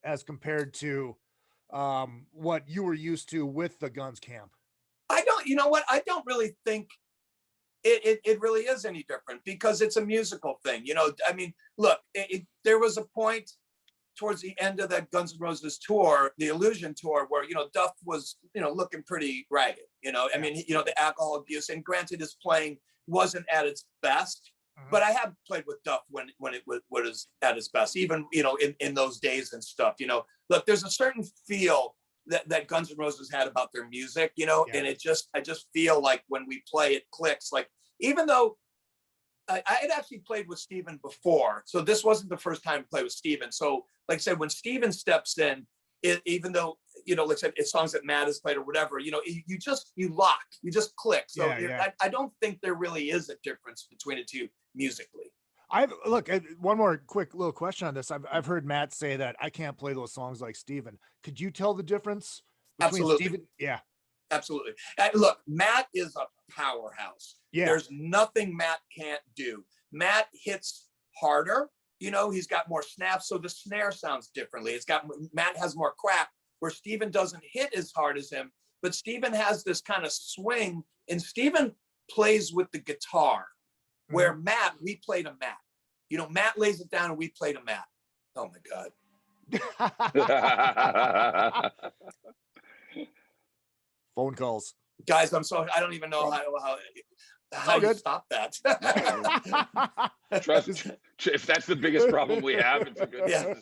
as compared to what you were used to with the Guns camp. You know what? I don't really think it really is any different because it's a musical thing. You know, I mean, look, there was a point towards the end of that Guns N' Roses tour, the Illusion tour, where, you know, Duff was, you know, looking pretty ragged, you know, I mean, you know, the alcohol abuse, and granted his playing wasn't at its best, but I have played with Duff when it was at its best, even, you know, in those days and stuff, you know. Look, there's a certain feel that Guns N' Roses had about their music, you know, and I just feel like when we play, it clicks. Like, even though I had actually played with Steven before, so this wasn't the first time to play with Steven. So, like I said, when Steven steps in, even though, you know, like I said, it's songs that Matt has played or whatever, you know, you just click. So I don't think there really is a difference between the two musically. One more quick little question on this. I've heard Matt say that I can't play those songs like Steven. Could you tell the difference between Absolutely. Steven? Yeah. Absolutely. Look, Matt is a powerhouse. Yeah. There's nothing Matt can't do. Matt hits harder. You know, he's got more snaps, so the snare sounds differently. Matt has more crack, where Steven doesn't hit as hard as him, but Steven has this kind of swing, and Steven plays with the guitar, where Matt, we play to Matt. You know, Matt lays it down and we play to Matt. Oh my God. Phone calls. Guys, I'm sorry. I don't even know how you stop that. Trust, if that's the biggest problem we have, it's a good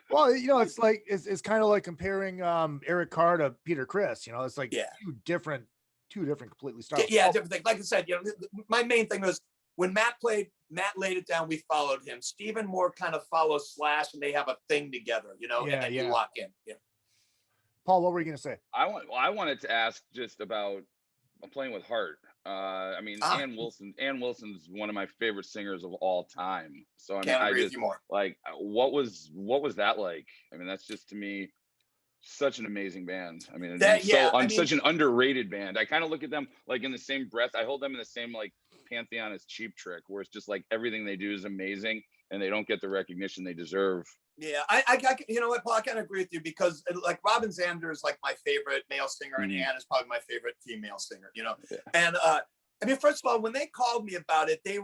Well, you know, it's like it's kind of like comparing Eric Carr to Peter Criss. You know, it's like two different completely styles. Yeah, different things. Like I said, you know, my main thing was when Matt played, Matt laid it down, we followed him. Steven more kind of follows Slash, and they have a thing together, you know, and then you lock in. Yeah. Paul, what were you going to say? I wanted to ask just about playing with Heart. I mean, Ann Wilson's one of my favorite singers of all time. So I mean, can't agree with you more. Like, what was that like? I mean, that's just, to me, such an amazing band. I mean, such an underrated band. I kind of look at them like in the same breath. I hold them in the same like pantheon as Cheap Trick, where it's just like everything they do is amazing, and they don't get the recognition they deserve. Yeah, I you know what, Paul, I can agree with you, because like Robin Zander is like my favorite male singer, and Ann is probably my favorite female singer, you know. And I mean, first of all, when they called me about it, I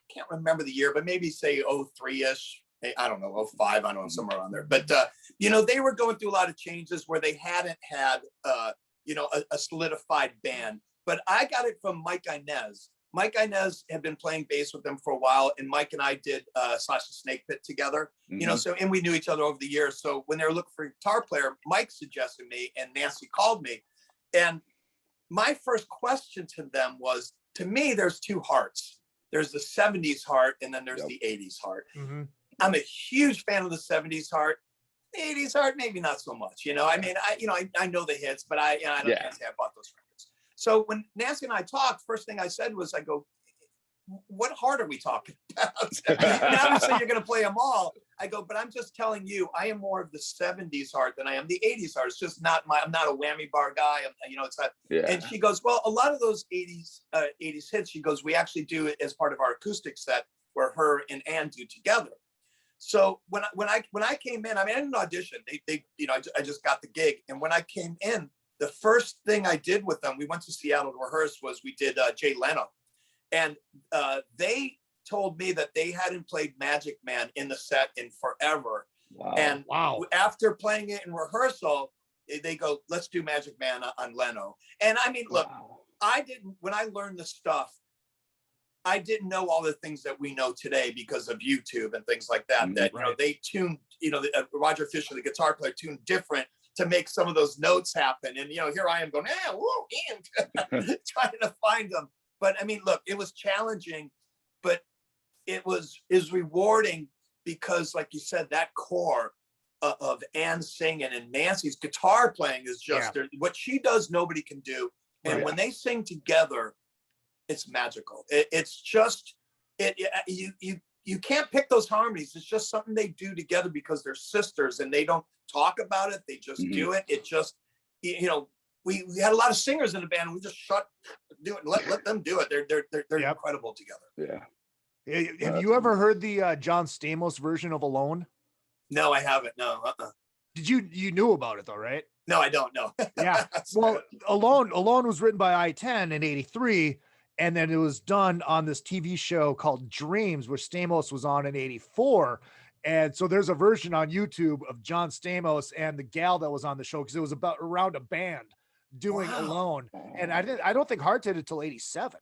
can't remember the year, but maybe say 03-ish. I don't know, 05, I don't know, somewhere around there. But you know, they were going through a lot of changes where they hadn't had you know, a solidified band. But I got it from Mike Inez. Mike Inez had been playing bass with them for a while, and Mike and I did Slash the Snake Pit together. You know, so, and we knew each other over the years. So when they were looking for a guitar player, Mike suggested me, and Nancy called me. And my first question to them was, to me, there's two Hearts. There's the 70s Heart, and then there's the 80s Heart. I'm a huge fan of the 70s Heart. The 80s Heart, maybe not so much. You know, I mean, I know the hits, but I don't say I bought those records. So when Nancy and I talked, first thing I said was, I go, what heart are we talking about? And obviously you're going to play them all. I go, but I'm just telling you, I am more of the 70s heart than I am the 80s heart. It's just not I'm not a whammy bar guy. It's not. Yeah. And she goes, well, a lot of those 80s hits, she goes, we actually do it as part of our acoustic set where her and Ann do together. So when I came in, I mean, I didn't audition. They I just got the gig. And when I came in, the first thing I did with them, we went to Seattle to rehearse, was we did Jay Leno. And they told me that they hadn't played Magic Man in the set in forever. Wow. And after playing it in rehearsal, they go, let's do Magic Man on Leno. And I mean, look, when I learned the stuff, I didn't know all the things that we know today because of YouTube and things like that, they tuned, Roger Fisher, the guitar player, tuned different to make some of those notes happen. And, here I am going, Ian, trying to find them. But I mean, look, it was challenging, but it is rewarding because, like you said, that core of Ann singing and Nancy's guitar playing is just what she does. Nobody can do, and when they sing together, it's magical. It's just you can't pick those harmonies. It's just something they do together because they're sisters, and they don't talk about it. They just do it. It just we had a lot of singers in the band. And we just do it and let them do it. They're incredible together. Yeah. Have you ever heard the John Stamos version of Alone? No, I haven't. No. Did you knew about it though, right? No, I don't know. Yeah. Well, Alone was written by I-10 in '83, and then it was done on this TV show called Dreams, which Stamos was on in '84. And so there's a version on YouTube of John Stamos and the gal that was on the show, because it was around a band doing Alone. And I don't think Heart did it till '87.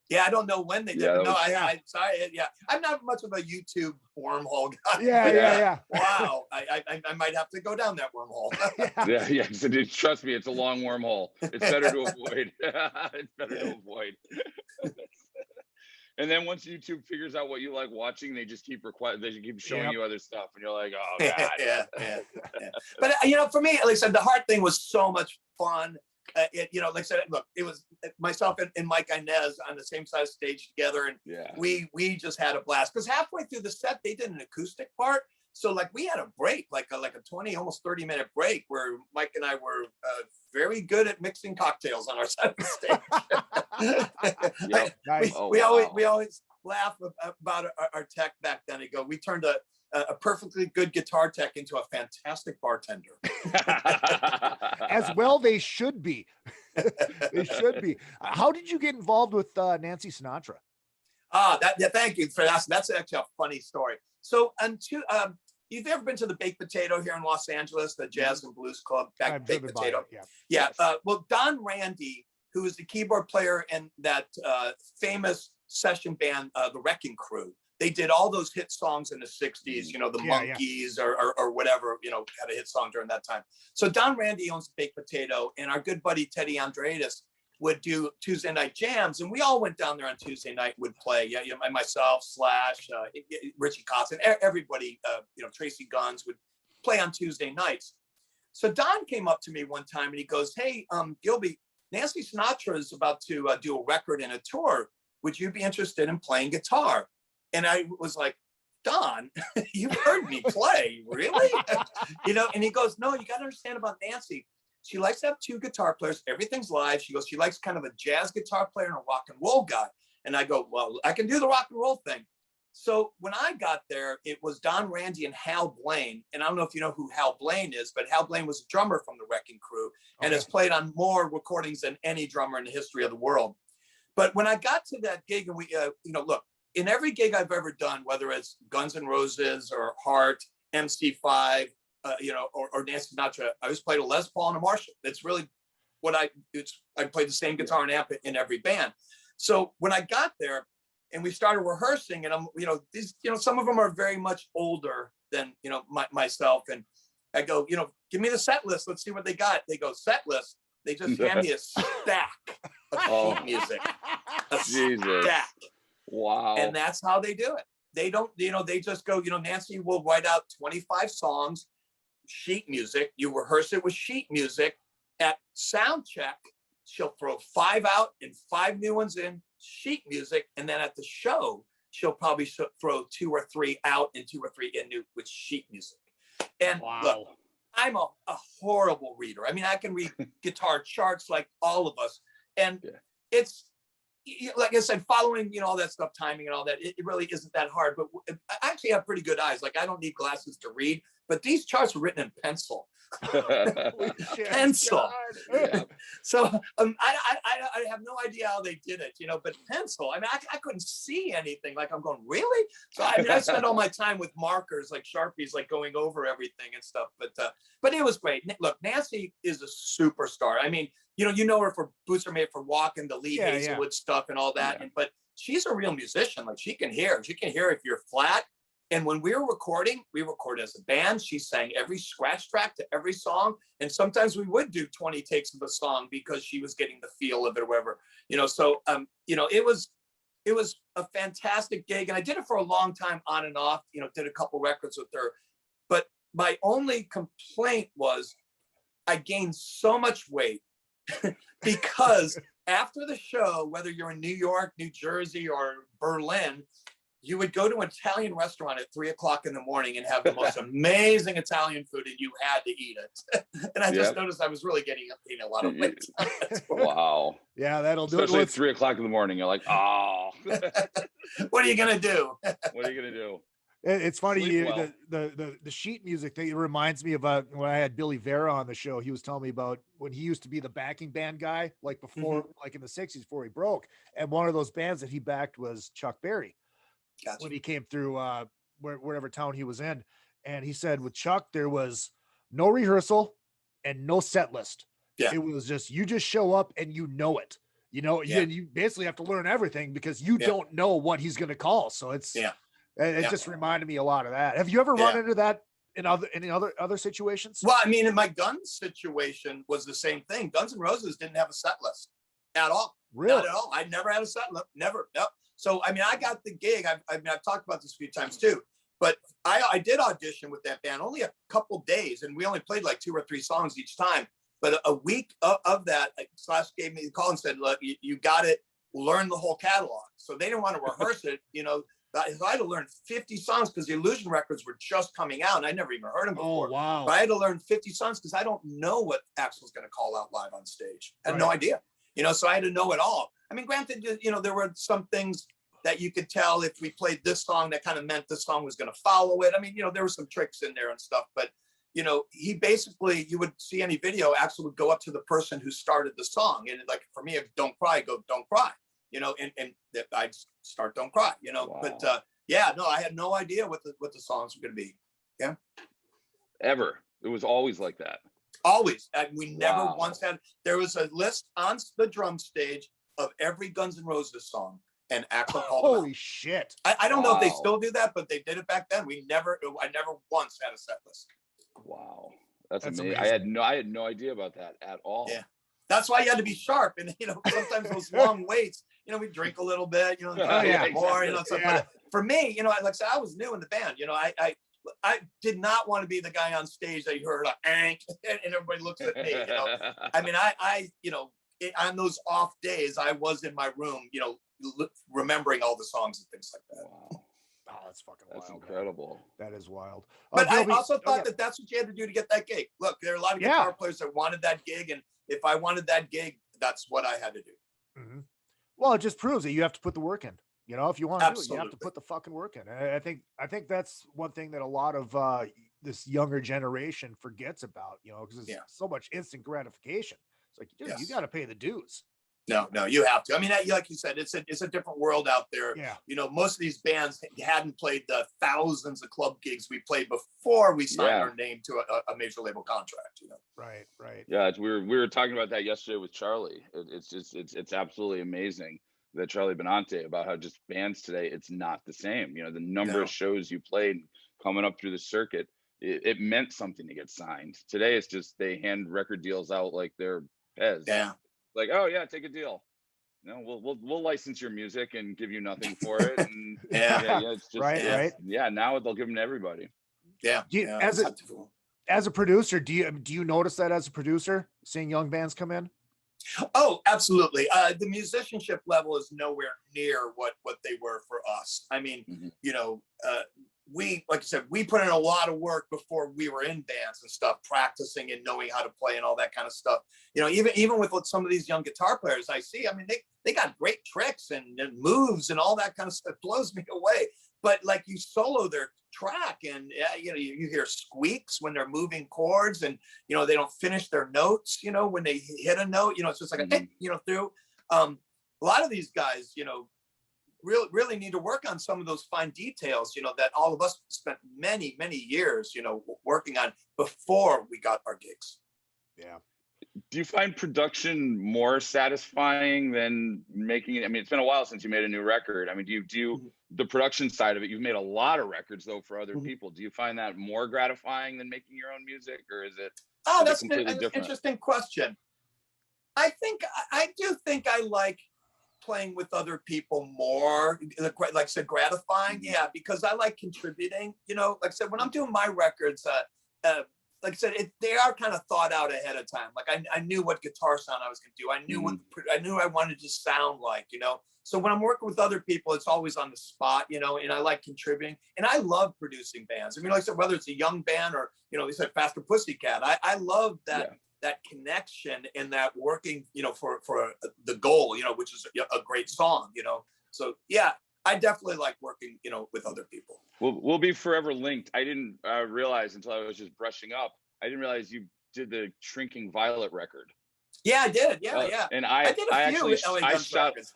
Yeah, I don't know when they did it. No, I'm sorry. Yeah, I'm not much of a YouTube wormhole guy. Yeah. Wow, I might have to go down that wormhole. Yeah. So trust me, it's a long wormhole. It's better to avoid. It's better to avoid. And then once YouTube figures out what you like watching, they just keep showing you other stuff, and you're like, oh god. yeah. But for me, like I said, the Heart thing was so much fun. Like I said, look, it was myself and Mike Inez on the same side of stage together, and we just had a blast. Because halfway through the set, they did an acoustic part, so like we had a break, like a 20, almost 30-minute break, where Mike and I were very good at mixing cocktails on our side of the stage. Nice. We always laugh about our tech back then. And go, we turned a perfectly good guitar tech into a fantastic bartender. As well, they should be. They should be. How did you get involved with Nancy Sinatra? Thank you for asking. That's actually a funny story. So, you've ever been to the Baked Potato here in Los Angeles, the Jazz and Blues Club? Baked Potato. Yeah. Well, Don Randy, who is the keyboard player in that famous session band, the Wrecking Crew. They did all those hit songs in the 60s, the Monkees or whatever, had a hit song during that time. So Don Randy owns the Baked Potato, and our good buddy Teddy Andreadis would do Tuesday night jams. And we all went down there on Tuesday night, would play. Yeah, myself, Slash, Richie Kotzen, everybody, Tracy Guns would play on Tuesday nights. So Don came up to me one time and he goes, hey, Gilby, Nancy Sinatra is about to do a record and a tour. Would you be interested in playing guitar? And I was like, Don, you've heard me play, really? And he goes, no, you got to understand about Nancy. She likes to have two guitar players. Everything's live. She goes, she likes kind of a jazz guitar player and a rock and roll guy. And I go, well, I can do the rock and roll thing. So when I got there, it was Don Randy and Hal Blaine. And I don't know if you know who Hal Blaine is, but Hal Blaine was a drummer from the Wrecking Crew and has played on more recordings than any drummer in the history of the world. But when I got to that gig, and we, look, in every gig I've ever done, whether it's Guns N' Roses or Heart, MC5, or Nancy Sinatra, I always played a Les Paul and a Marshall. That's really what I played the same guitar and amp in every band. So when I got there and we started rehearsing, and I'm, these, some of them are very much older than, myself. And I go, give me the set list. Let's see what they got. They go, set list. They just hand me a stack of sheet music. A stack. Wow. And that's how they do it. They don't, they just go, Nancy will write out 25 songs, sheet music. You rehearse it with sheet music. At sound check, she'll throw 5 out and 5 new ones in, sheet music. And then at the show, she'll probably throw 2 or 3 out and 2 or 3 in new with sheet music. And look, I'm a horrible reader. I mean, I can read guitar charts like all of us. And it's, like I said, following, all that stuff, timing and all that, it really isn't that hard. But I actually have pretty good eyes. Like, I don't need glasses to read, but these charts were written in pencil. Pencil. Yeah. So I have no idea how they did it, but pencil. I mean, I couldn't see anything. Like, I'm going, really? So I mean, I spent all my time with markers, like Sharpies, like going over everything and stuff. But it was great. Look, Nancy is a superstar. I mean, you know her for Boots Are Made for Walking, the Lee Hazelwood stuff and all that. But she's a real musician. Like, she can hear. She can hear if you're flat. And when we recorded as a band. She sang every scratch track to every song. And sometimes we would do 20 takes of a song because she was getting the feel of it or whatever, So, it was a fantastic gig. And I did it for a long time on and off, did a couple records with her. But my only complaint was I gained so much weight because after the show, whether you're in New York, New Jersey, or Berlin, you would go to an Italian restaurant at 3:00 in the morning and have the most amazing Italian food, and you had to eat it. And I just noticed I was really getting a lot of weight. Wow. Yeah, that'll do Especially it. at 3:00 in the morning. You're like, oh. What are you gonna do? What are you gonna do? It's funny, Sleep well. the sheet music thing. It reminds me about when I had Billy Vera on the show. He was telling me about when he used to be the backing band guy, like before, like in the 60s before he broke. And one of those bands that he backed was Chuck Berry. Gotcha. When he came through wherever town he was in. And he said with Chuck, there was no rehearsal and no set list. Yeah. It was just, you just show up and you know it. You basically have to learn everything because you don't know what he's going to call. So it's, it just reminded me a lot of that. Have you ever run into that in other situations? Well, I mean, in my Guns situation was the same thing. Guns N' Roses didn't have a set list at all. Really? Not at all. I never had a set list. Never. No. So, I mean, I got the gig. I've talked about this a few times too, but I did audition with that band only a couple days, and we only played like 2 or 3 songs each time. But a week of that, Slash gave me the call and said, look, you got it. Learn the whole catalog. So they didn't want to rehearse it. I had to learn 50 songs because the Illusion records were just coming out, and I never even heard them before. Oh, wow. But I had to learn 50 songs because I don't know what Axl's going to call out live on stage. I had no idea. So I had to know it all. I mean, granted, there were some things that you could tell if we played this song that kind of meant this song was going to follow it. I mean, there were some tricks in there and stuff, but, he basically, you would see any video, Axl would go up to the person who started the song. And like, for me, if Don't Cry, go, Don't Cry, and I'd start Don't Cry, Wow. But I had no idea what the songs were going to be. Yeah. Ever. It was always like that. Always. We never once had, there was a list on the drum stage of every Guns N' Roses song, and Axl called them out. Holy shit. I don't know if they still do that, but they did it back then. I never once had a set list. Wow. That's amazing. I had no idea about that at all. Yeah. That's why you had to be sharp. And, sometimes those long waits, we drink a little bit, more, But for me, like I said, I was new in the band, I did not want to be the guy on stage that you heard like, and everybody looks at me, I mean, on those off days, I was in my room, remembering all the songs and things like that. Wow. Oh, that's fucking wild. That's incredible. Man. That is wild. But I also thought that that's what you had to do to get that gig. Look, there are a lot of guitar players that wanted that gig, and if I wanted that gig, that's what I had to do. Mm-hmm. Well, it just proves that you have to put the work in. If you want to do it, you have to put the fucking work in. And I think that's one thing that a lot of this younger generation forgets about, because there's so much instant gratification. It's like, dude, you got to pay the dues. No, you have to. I mean, like you said, it's a different world out there. Yeah. Most of these bands hadn't played the thousands of club gigs we played before we signed our name to a major label contract. Right. Yeah, we were talking about that yesterday with Charlie. It's absolutely amazing that Charlie Benante about how just bands today, it's not the same. The number of shows you played coming up through the circuit, it meant something to get signed. Today, it's just they hand record deals out like they're Pez. Yeah. Like, oh yeah, take a deal. We'll license your music and give you nothing for it. And it's just right. Yeah, now they'll give them to everybody. Yeah. As a producer, do you notice that as a producer, seeing young bands come in? Oh, absolutely. The musicianship level is nowhere near what they were for us. I mean, you know, we, like I said, we put in a lot of work before we were in bands and stuff, practicing and knowing how to play and all that kind of stuff. You know, even with what some of these young guitar players I see, I mean, they got great tricks and moves and all that kind of stuff. It blows me away. But like, you solo their track and you know, you hear squeaks when they're moving chords, and you know, they don't finish their notes, you know, when they hit a note, you know, it's just like a you know, through. A lot of these guys, you know, really need to work on some of those fine details, you know, that all of us spent many years, you know, working on before we got our gigs. Yeah. Do you find production more satisfying than making it? I mean, it's been a while since you made a new record. I mean, do you the production side of it? You've made a lot of records though for other people. Do you find that more gratifying than making your own music, or is it? Oh, that's completely an different? Interesting question. I do think I like playing with other people more, like I said, gratifying. Yeah, because I like contributing. You know, like I said, when I'm doing my records, like I said, they are kind of thought out ahead of time. Like I knew what guitar sound I was going to do. I knew I wanted to sound like, you know. So when I'm working with other people, it's always on the spot, you know, and I like contributing. And I love producing bands. I mean, like I said, whether it's a young band or, you know, they said Faster Pussycat, I love that that connection and that working, you know, for the goal, you know, which is a great song, you know. So yeah, I definitely like working, you know, with other people. We'll be forever linked. I didn't realize until I was just brushing up. I didn't realize you did the Shrinking Violet record. Yeah, I did. Yeah. And I did a few LA Guns records.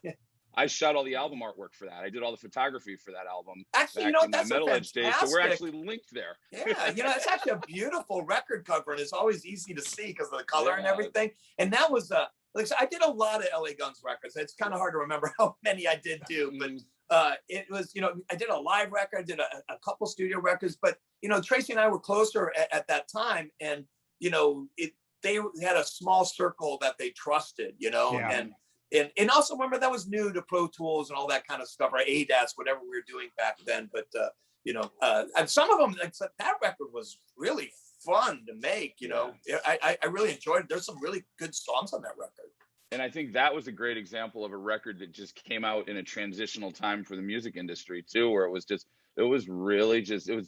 I shot all the album artwork for that. I did all the photography for that album. Actually, you know what? That's Metal Edge days, so we're actually linked there. Yeah, you know, it's actually a beautiful record cover, and it's always easy to see because of the color and everything. And that was like I said, I did a lot of LA Guns records. It's kind of hard to remember how many I did do, but it was, you know, I did a live record, I did a couple studio records, but you know, Tracy and I were closer at that time, and you know, they had a small circle that they trusted, you know, and also remember that was new to Pro Tools and all that kind of stuff, or ADAS, whatever we were doing back then. But you know, and some of them, like that record was really fun to make. You know, I really enjoyed it. There's some really good songs on that record. And I think that was a great example of a record that just came out in a transitional time for the music industry too, where it was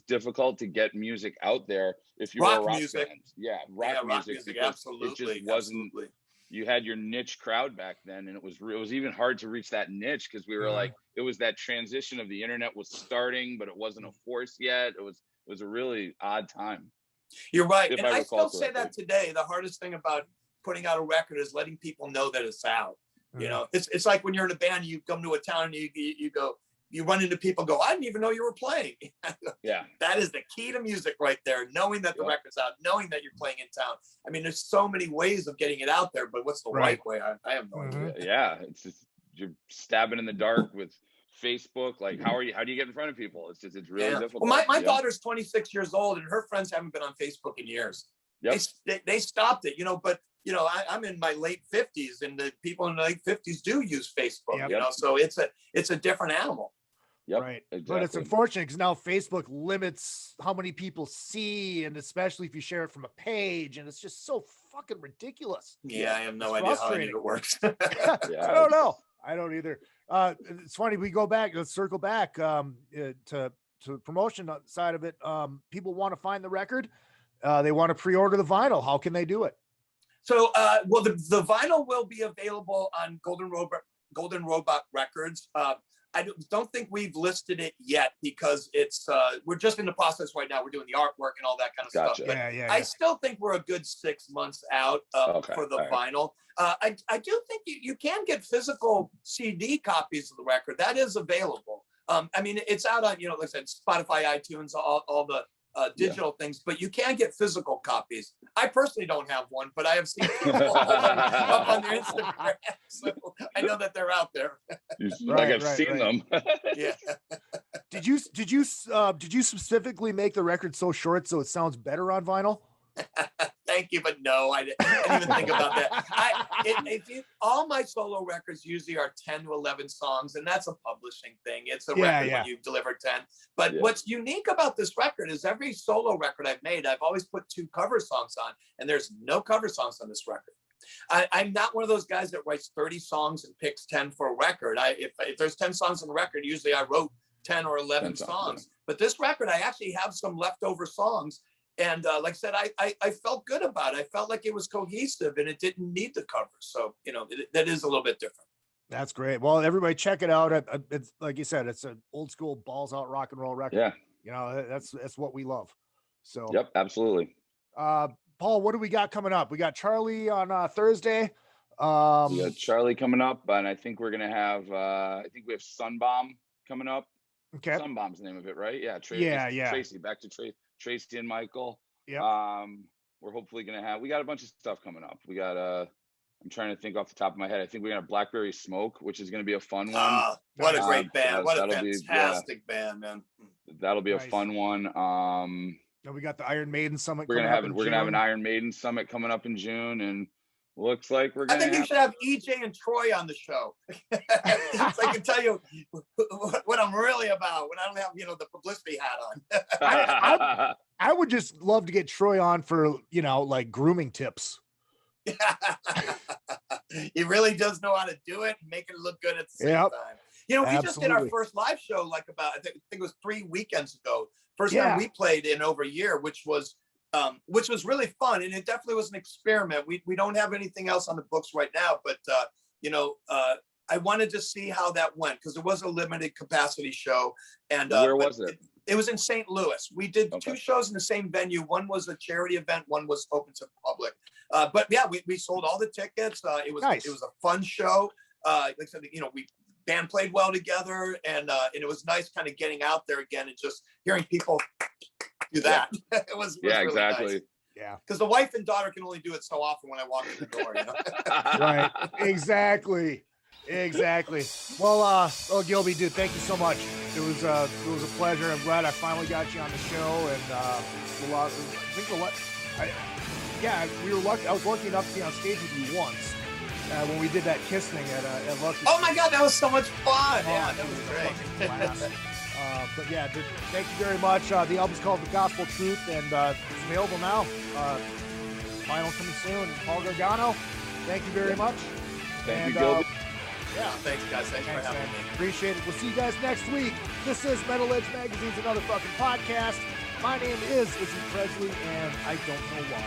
difficult to get music out there if you were a rock music. band. Yeah, rock music absolutely. It just wasn't. You had your niche crowd back then, and it was even hard to reach that niche because we were like, it was that transition of the internet was starting, but it wasn't a force yet. It was a really odd time. You're right, and I still say that today. The hardest thing about putting out a record is letting people know that it's out. You know, it's like when you're in a band, you come to a town and you go, you run into people and go, I didn't even know you were playing. Yeah. That is the key to music right there. Knowing that the record's out, knowing that you're playing in town. I mean, there's so many ways of getting it out there, but what's the right way? I have no idea. Yeah. It's just, you're stabbing in the dark with Facebook. Like, how do you get in front of people? It's really difficult. Well, my daughter's 26 years old and her friends haven't been on Facebook in years. Yep. They stopped it, you know, but you know, I'm in my late 50s and the people in the late 50s do use Facebook, you know, so it's a different animal. Yep, right. Exactly. But it's unfortunate because now Facebook limits how many people see, and especially if you share it from a page, and it's just so fucking ridiculous. Yeah, I have no idea how any of it works. I don't know. I don't either. It's funny. We go back. Let's circle back to the promotion side of it. People want to find the record. They want to pre-order the vinyl. How can they do it? So, well, the vinyl will be available on Golden Robot Records. I don't think we've listed it yet because it's we're just in the process right now. We're doing the artwork and all that kind of stuff. But I still think we're a good 6 months out for the vinyl. I do think you can get physical CD copies of the record. That is available. I mean, it's out on, you know, like I said, Spotify, iTunes, all the digital things, but you can get physical copies. I personally don't have one, but I have seen people up on their Instagram, so I know that they're out there. I've seen them. Yeah. Did you specifically make the record so short so it sounds better on vinyl? Thank you, but no, I didn't even think about that. All my solo records usually are 10 to 11 songs, and that's a publishing thing. It's a record when you deliver 10. But what's unique about this record is every solo record I've made, I've always put 2 cover songs on, and there's no cover songs on this record. I'm not one of those guys that writes 30 songs and picks 10 for a record. If there's 10 songs on the record, usually I wrote 10 or 11 songs. But this record, I actually have some leftover songs. And like I said, I felt good about it. I felt like it was cohesive and it didn't need the cover. So, that is a little bit different. That's great. Well, everybody check it out. It's like you said, it's an old school balls out rock and roll record. Yeah. That's what we love. So, yep, absolutely. Paul, what do we got coming up? We got Charlie on Thursday. We got Charlie coming up, and I think we're gonna have. I think we have Sunbomb coming up. Okay. Sunbomb's the name of it, right? Yeah. Tracy. Back to Tracy and Michael. Yeah. We're hopefully gonna have. We got a bunch of stuff coming up. We got I'm trying to think off the top of my head. I think we're gonna have Blackberry Smoke, which is gonna be a fun one. What a great band! What a fantastic band, man. That'll be a fun one. And we got the Iron Maiden Summit. We're gonna have an Iron Maiden Summit coming up in June, and looks like we're gonna. I think you should have EJ and Troy on the show. So I can tell you what I'm really about when I don't have the publicity hat on. I would just love to get Troy on for like grooming tips. He really does know how to do it and make it look good at the same time. We just did our first live show like about I think it was 3 weekends ago. First time we played in over a year, which was really fun, and it definitely was an experiment. We don't have anything else on the books right now, but I wanted to see how that went because it was a limited capacity show. And where was it? It was in St. Louis. We did 2 shows in the same venue. One was a charity event. One was open to the public. But yeah, we sold all the tickets. It was nice. It was a fun show. Like I said, band played well together, and it was nice kind of getting out there again and just hearing people do that. It was really exactly. Nice. Yeah. Because the wife and daughter can only do it so often when I walk in the door. Right. Exactly. Well, Gilby, dude, thank you so much. It was a pleasure. I'm glad I finally got you on the show, and we were lucky. I was lucky enough to be on stage with you once when we did that Kiss thing at Lucky. Oh my God, that was so much fun! Yeah, that was great. But yeah, dude, thank you very much. The album's called The Gospel Truth, and it's available now. Vinyl coming soon. Paul Gargano, thank you very much. Thank you, Gilby. Yeah, thanks, guys. Thanks for having me. Appreciate it. We'll see you guys next week. This is Metal Edge Magazine's Another Fucking Podcast. My name is Izzy Presley, and I don't know why.